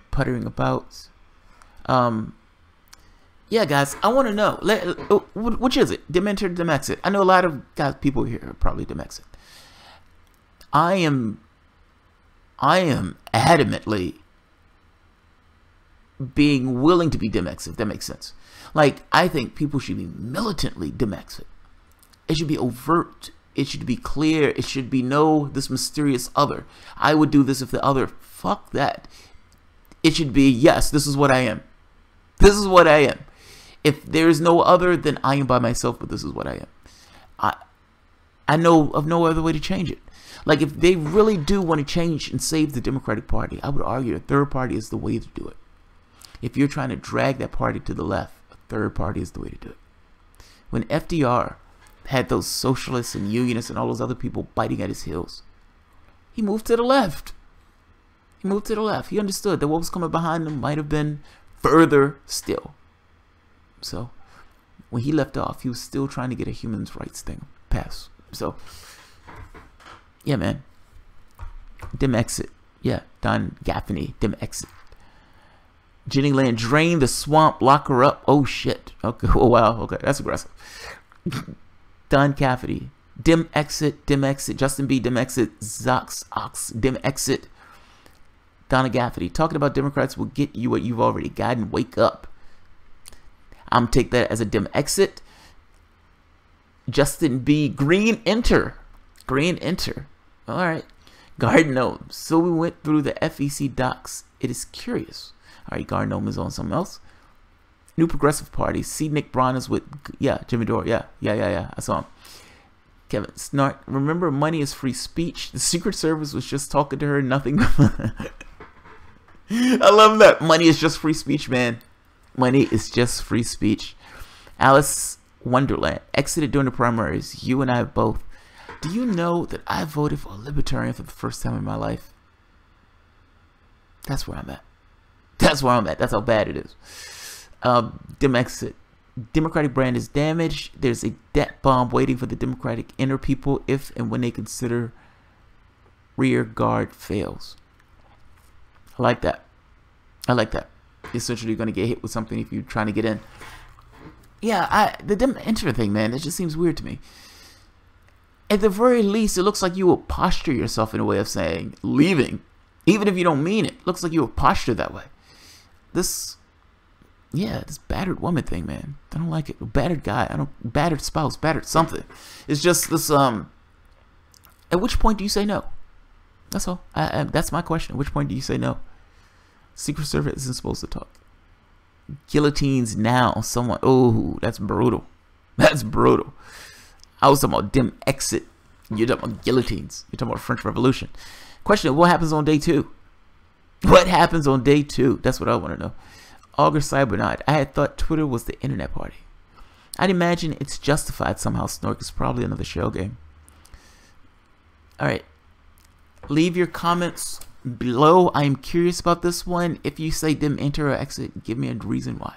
puttering about. Yeah, guys, I want to know. Which is it? DemEnter, DemExit? I know a lot of people here are probably DemExit. I am adamantly being willing to be DemExit, if that makes sense. Like, I think people should be militantly DemExit. It should be overt. It should be clear. It should be no, this mysterious other. I would do this if the other. Fuck that. It should be, yes, this is what I am. This is what I am. If there is no other, then I am by myself, but this is what I am. I know of no other way to change it. Like, if they really do want to change and save the Democratic Party, I would argue a third party is the way to do it. If you're trying to drag that party to the left, a third party is the way to do it. When FDR had those socialists and unionists and all those other people biting at his heels, he moved to the left. He moved to the left. He understood that what was coming behind him might have been further still. So, when he left off, he was still trying to get a human rights thing passed. So, yeah, man. DemExit. Yeah, Don Gaffney. DemExit. Jenny Land, drain the swamp, lock her up. Oh, shit. Okay. Oh, wow. Okay, that's aggressive. Don Gaffney. DemExit. DemExit. Justin B. DemExit. Zox. Ox. DemExit. Donna Gaffney. Talking about Democrats will get you what you've already gotten. Wake up. I'm take that as a DemExit. Justin B. Green Enter. Green Enter. All right. Garden Gnome. So we went through the FEC docs. It is curious. All right. Garden Gnome is on something else. New Progressive Party. See Nick Braun is with, yeah, Jimmy Dore. Yeah. I saw him. Kevin Snart. Remember, money is free speech. The Secret Service was just talking to her. Nothing. I love that. Money is just free speech, man. Money is just free speech. Alice Wonderland. Exited during the primaries. You and I both. Do you know that I voted for a libertarian for the first time in my life? That's where I'm at. That's where I'm at. That's how bad it is. DemExit. Democratic brand is damaged. There's a debt bomb waiting for the Democratic inner people if and when they consider rear guard fails. I like that. I like that. Essentially, you're going to get hit with something if you're trying to get in. Yeah, the DemEnter thing, man, it just seems weird to me. At the very least, it looks like you will posture yourself in a way of saying leaving. Even if you don't mean it. Looks like you will posture that way. This battered woman thing, man. I don't like it. A battered guy. Battered spouse. Battered something. It's just this, at which point do you say no? That's all. That's my question. At which point do you say no? Secret Service isn't supposed to talk. Guillotines now. Someone. Oh, that's brutal. That's brutal. I was talking about DemExit. You're talking about guillotines. You're talking about French Revolution. Question: what happens on day 2? What happens on day 2? That's what I want to know. August Cybernaut. I had thought Twitter was the internet party. I'd imagine it's justified somehow. Snork is probably another shell game. All right. Leave your comments below. I'm curious about this one. If you say DemEnter or exit, give me a reason why.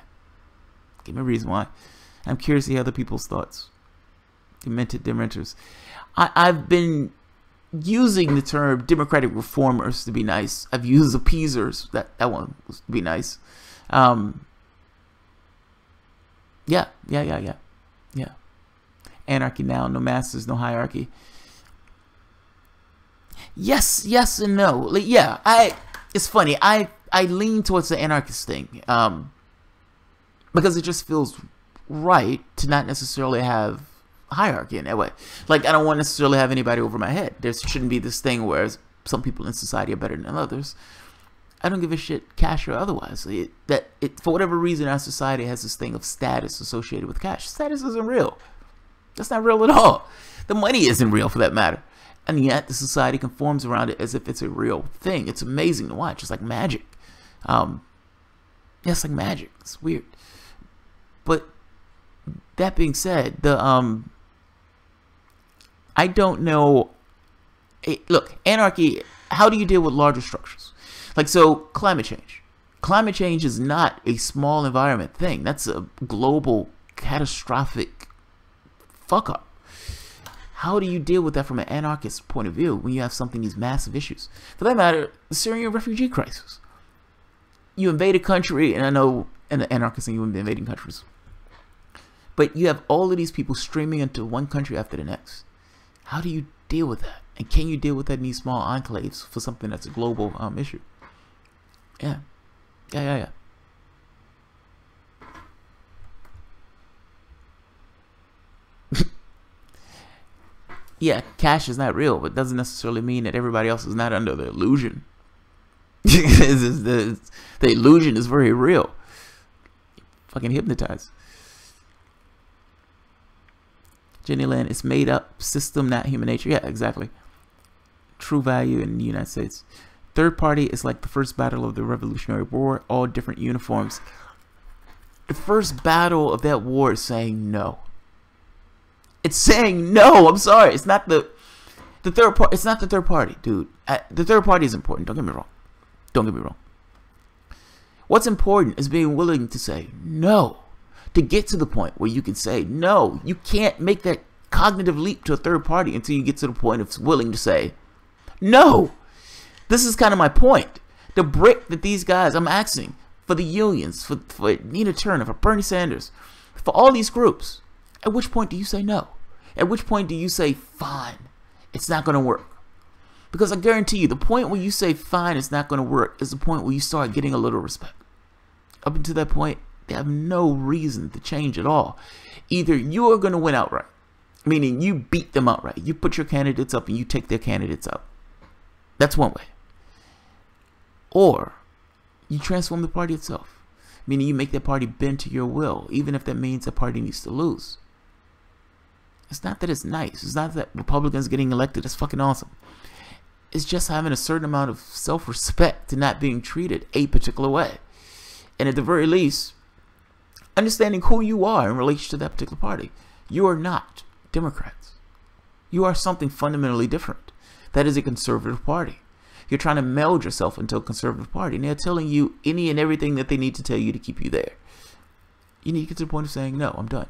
Give me a reason why. I'm curious to hear other people's thoughts. DemEnters. I've been using the term Democratic Reformers to be nice. I've used appeasers. That one was to be nice. Yeah. Anarchy now. No masters, no hierarchy. Yes and no. Yeah, it's funny. I lean towards the anarchist thing. Because it just feels right to not necessarily have hierarchy in that way. Like, I don't want to necessarily have anybody over my head. There shouldn't be this thing where some people in society are better than others. I don't give a shit, cash or otherwise. For whatever reason, our society has this thing of status associated with cash. Status isn't real. That's not real at all. The money isn't real, for that matter. And yet, the society conforms around it as if it's a real thing. It's amazing to watch. It's like magic. It's like magic. It's weird. But that being said, I don't know. Look, anarchy. How do you deal with larger structures? Like, so, climate change. Climate change is not a small environment thing. That's a global catastrophic fuck up. How do you deal with that from an anarchist point of view when you have something, these massive issues? For that matter, the Syrian refugee crisis. You invade a country, and I know an anarchist and you invading countries, but you have all of these people streaming into one country after the next. How do you deal with that? And can you deal with that in these small enclaves for something that's a global issue? Yeah. Yeah, cash is not real, but doesn't necessarily mean that everybody else is not under the illusion. The illusion is very real. Fucking hypnotized. Jenny Lynn, it's made up system, not human nature. Yeah, exactly. True value in the United States. Third party is like the first battle of the Revolutionary War, all different uniforms. The first battle of that war is saying no. It's saying no. I'm sorry. It's not the third party. It's not the third party, dude. The third party is important. Don't get me wrong. Don't get me wrong. What's important is being willing to say no. To get to the point where you can say no. You can't make that cognitive leap to a third party until you get to the point of willing to say no. This is kind of my point. The break that these guys, I'm asking for the unions, for Nina Turner, for Bernie Sanders, for all these groups. At which point do you say no? At which point do you say, fine, it's not going to work? Because I guarantee you, the point where you say, fine, it's not going to work, is the point where you start getting a little respect. Up until that point, they have no reason to change at all. Either you are going to win outright, meaning you beat them outright. You put your candidates up and you take their candidates out. That's one way. Or you transform the party itself, meaning you make that party bend to your will, even if that means the party needs to lose. It's not that it's nice. It's not that Republicans getting elected is fucking awesome. It's just having a certain amount of self-respect to not being treated a particular way. And at the very least, understanding who you are in relation to that particular party. You are not Democrats. You are something fundamentally different. That is a conservative party. You're trying to meld yourself into a conservative party, and they're telling you any and everything that they need to tell you to keep you there. You need to get to the point of saying, no, I'm done.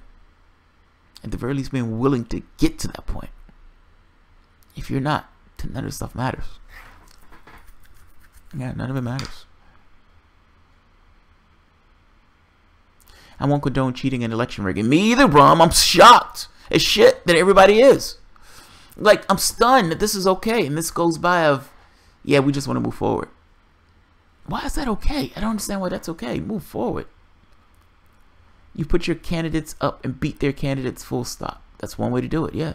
At the very least, being willing to get to that point. If you're not, then none of this stuff matters. Yeah, none of it matters. I won't condone cheating and election rigging. Me either, bro. I'm shocked as shit that everybody is. Like, I'm stunned that this is okay, and this goes by of, yeah, we just want to move forward. Why is that okay? I don't understand why that's okay. Move forward. You put your candidates up and beat their candidates, full stop. That's one way to do it, yeah.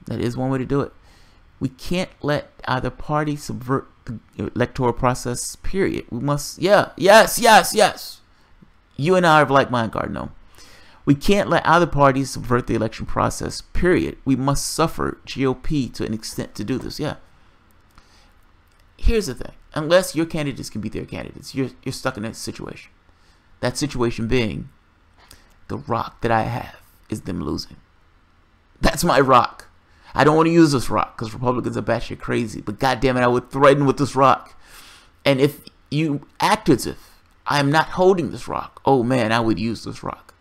That is one way to do it. We can't let either party subvert the electoral process, period. We must, yes. You and I are of like mind, Cardinal. We can't let either party subvert the election process, period. We must suffer GOP to an extent to do this, yeah. Here's the thing. Unless your candidates can beat their candidates, you're stuck in that situation. That situation being, the rock that I have is them losing. That's my rock. I don't want to use this rock because Republicans are batshit crazy. But goddamn it, I would threaten with this rock. And if you act as if I am not holding this rock, oh man, I would use this rock.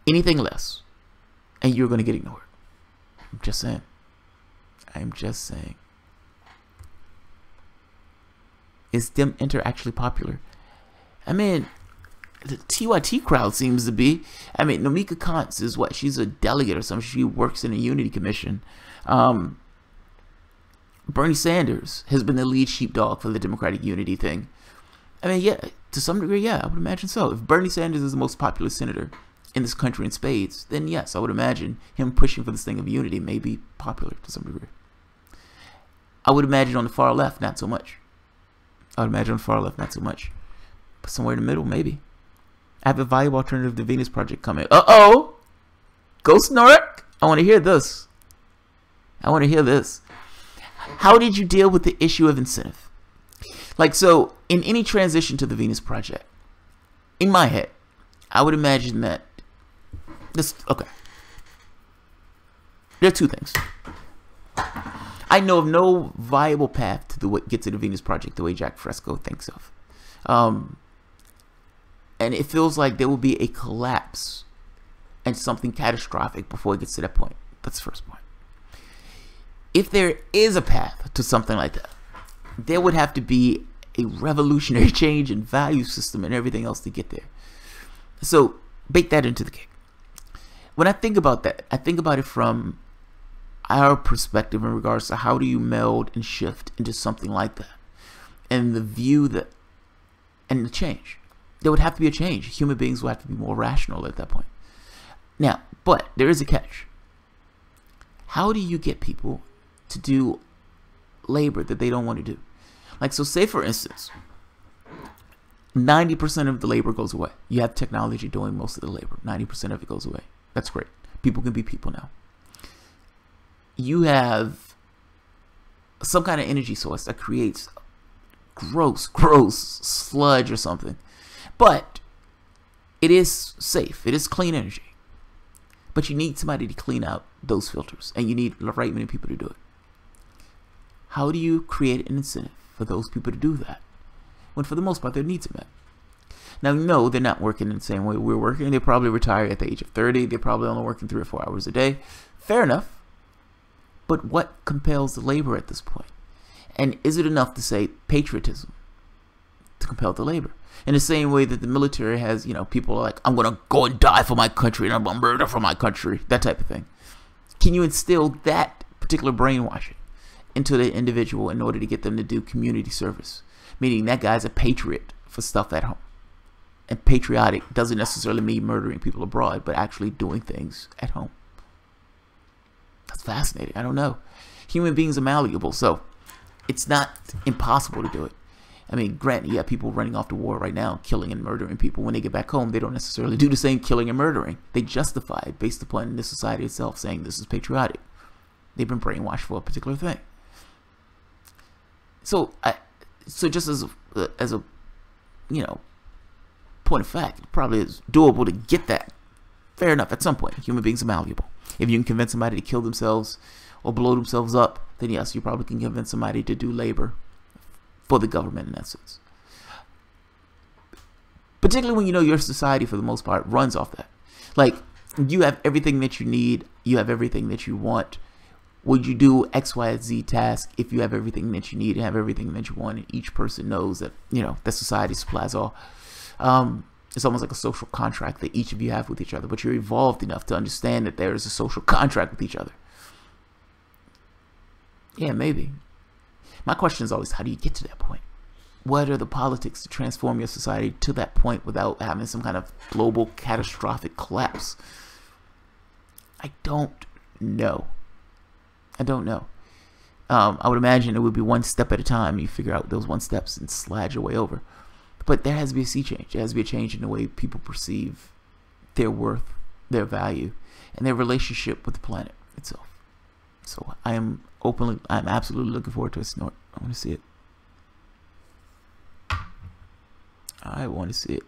Anything less, and you're going to get ignored. I'm just saying. I'm just saying. Is DemEnter actually popular? I mean, the TYT crowd seems to be. I mean, Nomika Kantz is what? She's a delegate or something. She works in a unity commission. Bernie Sanders has been the lead sheepdog for the Democratic unity thing. I mean, yeah, to some degree, yeah, I would imagine so. If Bernie Sanders is the most popular senator in this country in spades, then yes, I would imagine him pushing for this thing of unity may be popular to some degree. I would imagine on the far left, not so much. I would imagine on the far left, not so much. But somewhere in the middle, maybe. I have a valuable alternative to Venus Project coming. Uh-oh! Ghost Nork? I want to hear this. I want to hear this. How did you deal with the issue of incentive? Like, so, in any transition to the Venus Project, in my head, I would imagine that this, okay. There are two things. I know of no viable path to get to the Venus Project the way Jack Fresco thinks of. And it feels like there will be a collapse and something catastrophic before it gets to that point. That's the first point. If there is a path to something like that, there would have to be a revolutionary change in value system and everything else to get there. So bake that into the cake. When I think about that, I think about it from our perspective in regards to how do you meld and shift into something like that, and the view that, and the change. There would have to be a change. Human beings will have to be more rational at that point. Now, but there is a catch. How do you get people to do labor that they don't want to do? Like, so say for instance, 90% of the labor goes away. You have technology doing most of the labor. 90% of it goes away. That's great. People can be people now. You have some kind of energy source that creates gross sludge or something. But it is safe. It is clean energy. But you need somebody to clean out those filters. And you need the right many people to do it. How do you create an incentive for those people to do that, when for the most part their needs are met? Now, no, they're not working in the same way we're working. They probably retire at the age of 30. They're probably only working 3 or 4 hours a day. Fair enough. But what compels the labor at this point? And is it enough to say patriotism to compel the labor? In the same way that the military has, you know, people are like, I'm going to go and die for my country and I'm going to murder for my country, that type of thing. Can you instill that particular brainwashing into the individual in order to get them to do community service? Meaning that guy's a patriot for stuff at home. And patriotic doesn't necessarily mean murdering people abroad, but actually doing things at home. That's fascinating. I don't know. Human beings are malleable, so it's not impossible to do it. I mean, granted, you have people running off to war right now, killing and murdering people. When they get back home, they don't necessarily do the same killing and murdering. They justify it based upon the society itself saying this is patriotic. They've been brainwashed for a particular thing. So just as a you know, point of fact, it probably is doable to get that. Fair enough. At some point, human beings are malleable. If you can convince somebody to kill themselves or blow themselves up, then yes, you probably can convince somebody to do labor for the government in that sense. Particularly when you know your society, for the most part, runs off that. Like, you have everything that you need. You have everything that you want. Would you do X, Y, Z task if you have everything that you need and have everything that you want, and each person knows that, you know, that society supplies all? It's almost like a social contract that each of you have with each other, but you're evolved enough to understand that there is a social contract with each other. Yeah, maybe. My question is always, how do you get to that point? What are the politics to transform your society to that point without having some kind of global catastrophic collapse? I don't know. I don't know. I would imagine it would be one step at a time. You figure out those one steps and slide your way over. But there has to be a sea change. There has to be a change in the way people perceive their worth, their value, and their relationship with the planet itself. So I'm absolutely looking forward to a snort. I want to see it. I want to see it.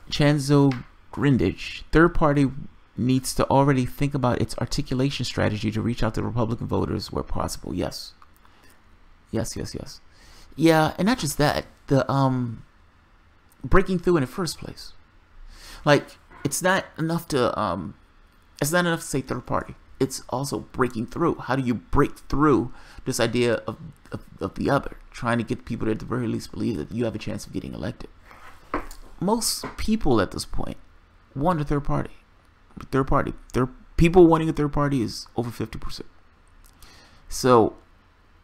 Chanzo Grindage. Third party needs to already think about its articulation strategy to reach out to Republican voters where possible. Yes. Yes. Yeah, and not just that. The breaking through in the first place. Like, it's not enough to say third party. It's also breaking through. How do you break through this idea of the other? Trying to get people to at the very least believe that you have a chance of getting elected. Most people at this point want a third party. People wanting a third party is over 50%. So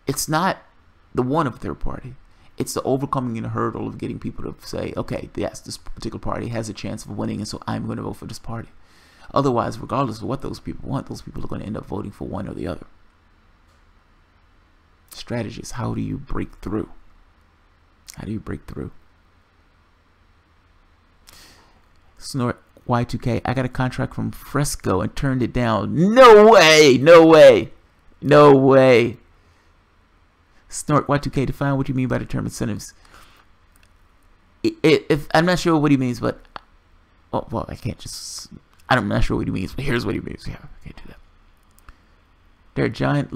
it's not the one of third party. It's the overcoming the hurdle of getting people to say, okay, yes, this particular party has a chance of winning, and so I'm going to vote for this party. Otherwise, regardless of what those people want, those people are going to end up voting for one or the other. Strategies. How do you break through? How do you break through? Snort Y2K. I got a contract from Fresco and turned it down. No way! No way! No way! Snort Y2K. Define what you mean by the term incentives. If I'm not sure what he means, but well, I can't just. I'm not sure what he means, but here's what he means. Yeah, I can't do that. There are giant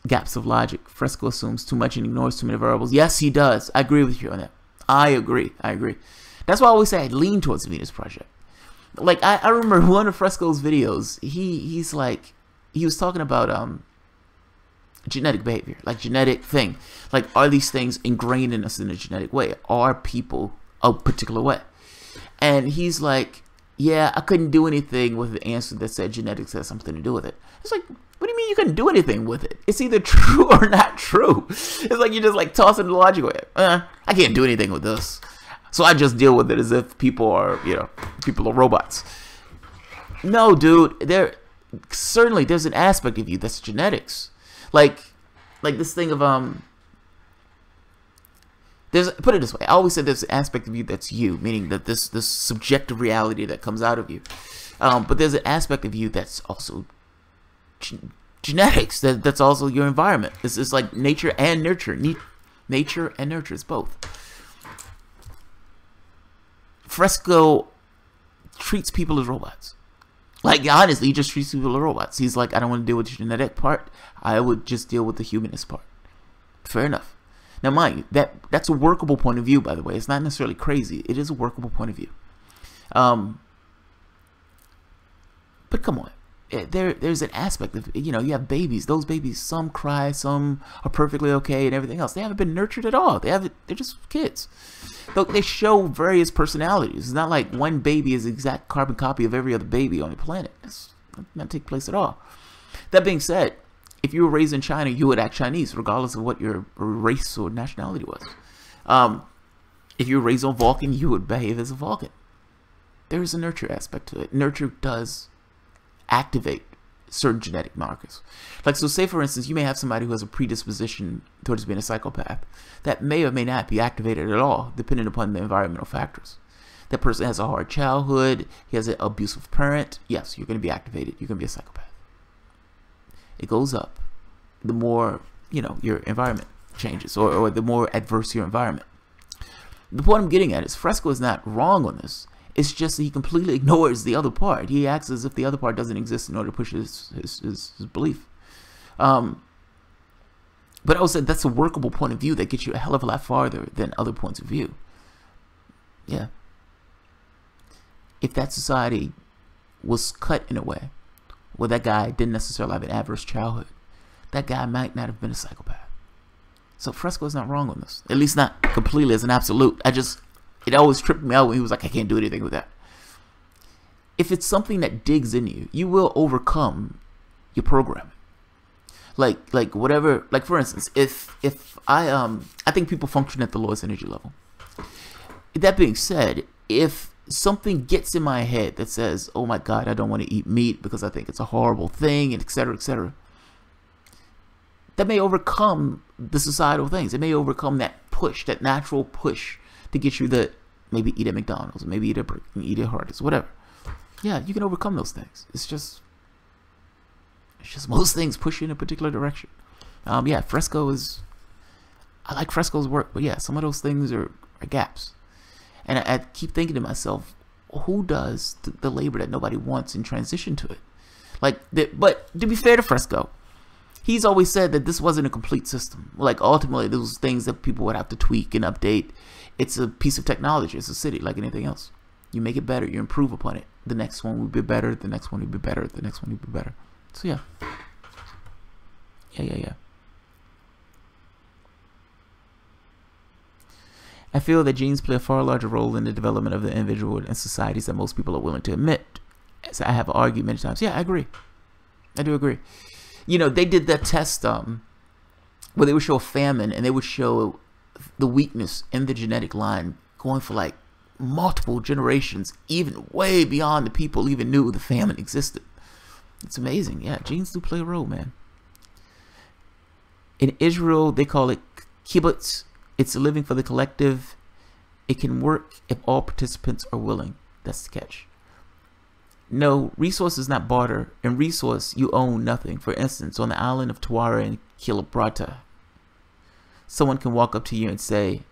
gaps of logic. Fresco assumes too much and ignores too many variables. Yes, he does. I agree with you on that. I agree. That's why I always say I lean towards the Venus Project. Like, I remember one of Fresco's videos, he was talking about genetic behavior, like genetic thing. Like, are these things ingrained in us in a genetic way? Are people a particular way? And he's like, yeah, I couldn't do anything with the answer that said genetics has something to do with it. It's like, what do you mean you couldn't do anything with it? It's either true or not true. It's like you're just like tossing the logic away. I can't do anything with this. So I just deal with it as if people are, people are robots. No, dude, certainly there's an aspect of you that's genetics. Like this thing of put it this way. I always said there's an aspect of you that's you, meaning that this subjective reality that comes out of you. But there's an aspect of you that's also genetics. That's also your environment. It's like nature and nurture. Nature and nurture is both. Fresco treats people as robots. Like, honestly, he just treats people as robots. He's like, I don't want to deal with the genetic part. I would just deal with the humanist part. Fair enough. Now, mind you, that's a workable point of view, by the way. It's not necessarily crazy. It is a workable point of view. But come on. There's an aspect of, you have babies. Those babies, some cry, some are perfectly okay and everything else. They haven't been nurtured at all. They're just kids. They show various personalities. It's not like one baby is the exact carbon copy of every other baby on the planet. That's not take place at all. That being said, if you were raised in China, you would act Chinese, regardless of what your race or nationality was. If you were raised on Vulcan, you would behave as a Vulcan. There is a nurture aspect to it. Nurture does activate certain genetic markers. Like, so say for instance, you may have somebody who has a predisposition towards being a psychopath. That may or may not be activated at all, depending upon the environmental factors. That person has a hard childhood, he has an abusive parent. Yes, you're going to be activated. You're going to be a psychopath. It goes up the more, your environment changes, or the more adverse your environment. The point I'm getting at is Fresco is not wrong on this. It's just that he completely ignores the other part. He acts as if the other part doesn't exist in order to push his belief. But I would say that's a workable point of view that gets you a hell of a lot farther than other points of view. Yeah. If that society was cut in a way where that guy didn't necessarily have an adverse childhood, that guy might not have been a psychopath. So Fresco is not wrong on this. At least not completely as an absolute. It always tripped me out when he was like, I can't do anything with that. If it's something that digs in you, you will overcome your programming. Like whatever, like for instance, if I think people function at the lowest energy level. That being said, if something gets in my head that says, oh my God, I don't want to eat meat because I think it's a horrible thing, and etc., that may overcome the societal things. It may overcome that push, that natural push to get you to maybe eat at McDonald's, or maybe eat at Burger King, eat at Hardee's, whatever. Yeah, you can overcome those things. It's just most things push you in a particular direction. Yeah, Fresco is. I like Fresco's work, but yeah, some of those things are gaps. And I keep thinking to myself, who does the labor that nobody wants in transition to it? But to be fair to Fresco, he's always said that this wasn't a complete system. Like, ultimately, those things that people would have to tweak and update. It's a piece of technology. It's a city like anything else. You make it better. You improve upon it. The next one will be better. The next one will be better. The next one will be better. So, yeah. Yeah. I feel that genes play a far larger role in the development of the individual and societies than most people are willing to admit. As I have argued many times. Yeah, I agree. I do agree. They did that test where they would show a famine, and they would show the weakness in the genetic line going for like multiple generations, even way beyond the people even knew the famine existed. It's amazing. Yeah, genes do play a role, man. In Israel, they call it kibbutz. It's living for the collective. It can work if all participants are willing. That's the catch. No, resource is not barter. In resource, you own nothing. For instance, on the island of Tawara in Kilobrata, someone can walk up to you and say,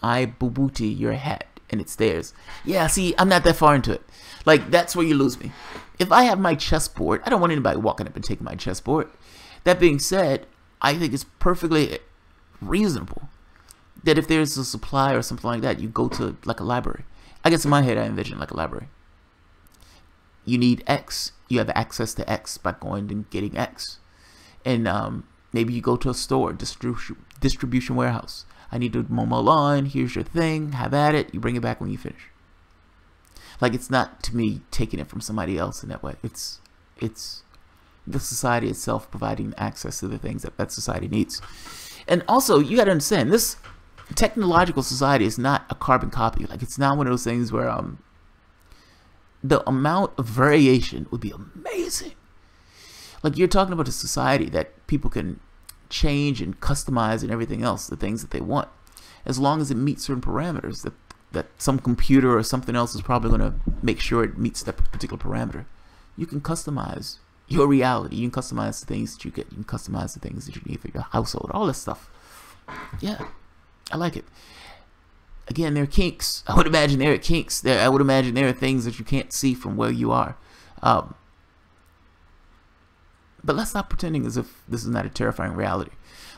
I bubuti your hat, and it's theirs. Yeah, see, I'm not that far into it. Like, that's where you lose me. If I have my chessboard, I don't want anybody walking up and taking my chessboard. That being said, I think it's perfectly reasonable that if there's a supply or something like that, you go to like a library. I guess in my head, I envision like a library. You need X. You have access to X by going and getting X. And maybe you go to a store, distribution warehouse. I need to mow my lawn. Here's your thing. Have at it. You bring it back when you finish. Like, it's not, to me, taking it from somebody else in that way. It's the society itself providing access to the things that that society needs. And also, you got to understand, this technological society is not a carbon copy. Like, it's not one of those things where the amount of variation would be amazing. Like, you're talking about a society that people can change and customize and everything else, the things that they want, as long as it meets certain parameters that some computer or something else is probably going to make sure it meets that particular parameter. You can customize your reality. You can customize the things that you get. You can customize the things that you need for your household. All this stuff. Yeah, I like it. Again, there are kinks. I would imagine there are kinks. I would imagine there are things that you can't see from where you are. But let's stop pretending as if this is not a terrifying reality.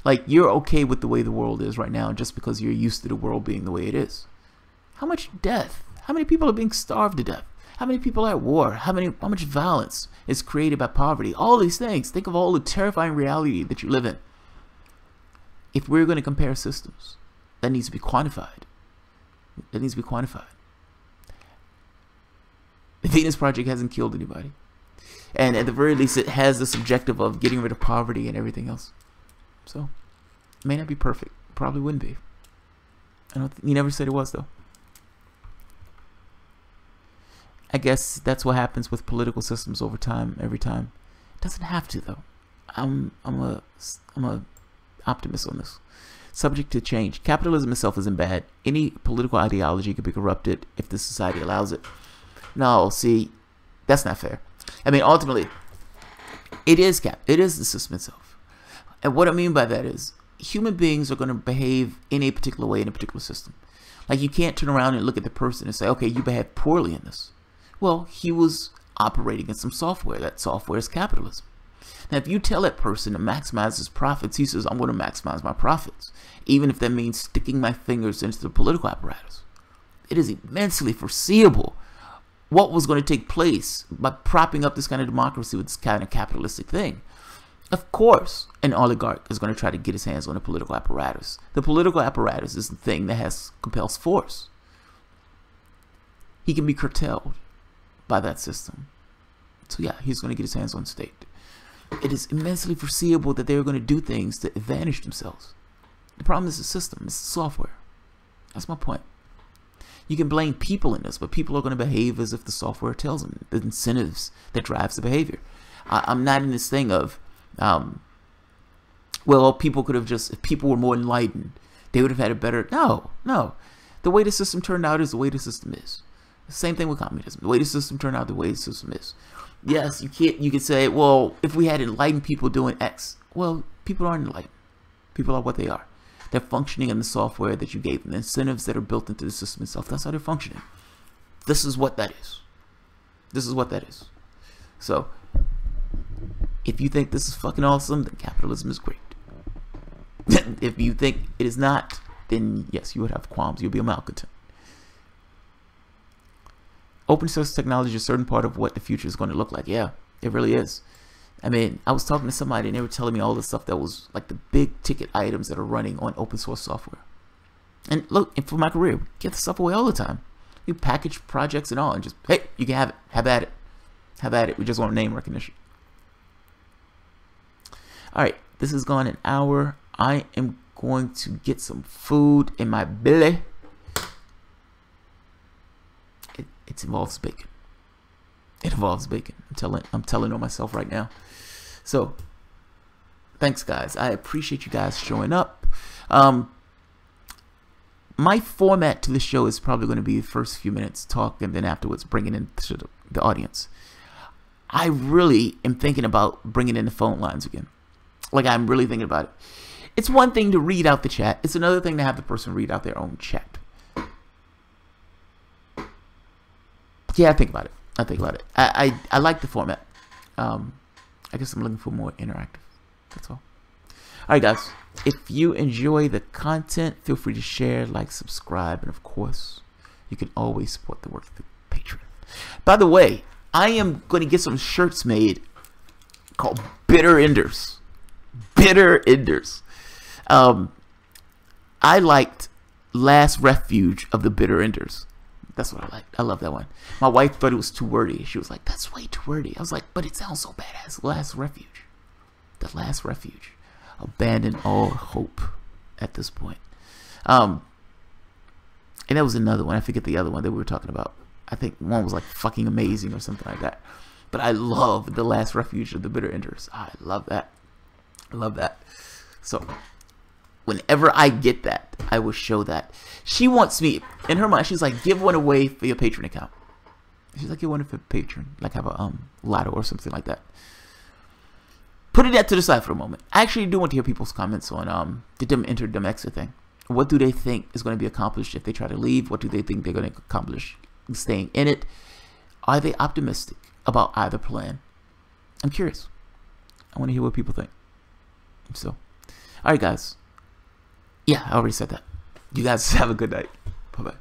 Like, you're okay with the way the world is right now just because you're used to the world being the way it is. How much death? How many people are being starved to death? How many people are at war? How much violence is created by poverty? All these things. Think of all the terrifying reality that you live in. If we're going to compare systems, that needs to be quantified. That needs to be quantified. The Venus Project hasn't killed anybody. And at the very least, it has this objective of getting rid of poverty and everything else. So, it may not be perfect. Probably wouldn't be. You never said it was, though. I guess that's what happens with political systems over time, every time. It doesn't have to, though. I'm a optimist on this. Subject to change. Capitalism itself isn't bad. Any political ideology could be corrupted if the society allows it. No, see, that's not fair. I mean, ultimately, it is the system itself. And what I mean by that is, human beings are going to behave in a particular way in a particular system. Like, you can't turn around and look at the person and say, okay, you behaved poorly in this. Well, he was operating in some software. That software is capitalism. Now, if you tell that person to maximize his profits, he says, I'm going to maximize my profits, even if that means sticking my fingers into the political apparatus. It is immensely foreseeable what was going to take place by propping up this kind of democracy with this kind of capitalistic thing. Of course, an oligarch is going to try to get his hands on the political apparatus. The political apparatus is the thing that compels force. He can be curtailed by that system. So yeah, he's going to get his hands on state. It is immensely foreseeable that they're going to do things to advantage themselves. The problem is the system, it's the software. That's my point. You can blame people in this, but people are going to behave as if the software tells them, the incentives that drives the behavior. I'm not in this thing of, well, people could have just, if people were more enlightened, they would have had a better, no. The way the system turned out is the way the system is. Same thing with communism. The way the system turned out, the way the system is. Yes, you can say, well, if we had enlightened people doing X, well, people aren't enlightened. People are what they are. They're functioning in the software that you gave them, the incentives that are built into the system itself. That's how they're functioning. This is what that is. This is what that is. So, if you think this is fucking awesome, then capitalism is great. If you think it is not, then yes, you would have qualms. You'll be a malcontent. Open source technology is a certain part of what the future is going to look like. Yeah, it really is. I mean, I was talking to somebody and they were telling me all the stuff that was like the big ticket items that are running on open source software. And look, for my career, we get the stuff away all the time. We package projects and all and just, hey, you can have it. Have at it. Have at it. We just want name recognition. All right, this has gone an hour. I am going to get some food in my belly. It involves bacon. It involves bacon. I'm telling on myself right now. So, thanks, guys. I appreciate you guys showing up. My format to the show is probably going to be the first few minutes talk, and then afterwards bringing in the audience. I really am thinking about bringing in the phone lines again. Like, I'm really thinking about it. It's one thing to read out the chat. It's another thing to have the person read out their own chat. Yeah, I think about it. I like the format. I guess I'm looking for more interactive. That's all. Alright guys, if you enjoy the content, feel free to share, like, subscribe, and of course, you can always support the work through Patreon. By the way, I am going to get some shirts made called Bitter Enders. Bitter Enders. I liked Last Refuge of the Bitter Enders. That's what I liked. I love that one. My wife thought it was too wordy. She was like, that's way too wordy. I was like, but it sounds so badass. Last Refuge. The Last Refuge. Abandon all hope at this point. And there was another one. I forget the other one that we were talking about. I think one was like fucking amazing or something like that. But I love The Last Refuge of the Bitter Enders. I love that. I love that. So whenever I get that, I will show that. She wants me, in her mind, she's like, give one away for your Patreon account. She's like, give one for Patreon. Like have a lotto or something like that. Putting that to the side for a moment. I actually do want to hear people's comments on the DemEnter, DemExit thing. What do they think is going to be accomplished if they try to leave? What do they think they're going to accomplish staying in it? Are they optimistic about either plan? I'm curious. I want to hear what people think. So, alright guys. Yeah, I already said that. You guys have a good night. Bye-bye.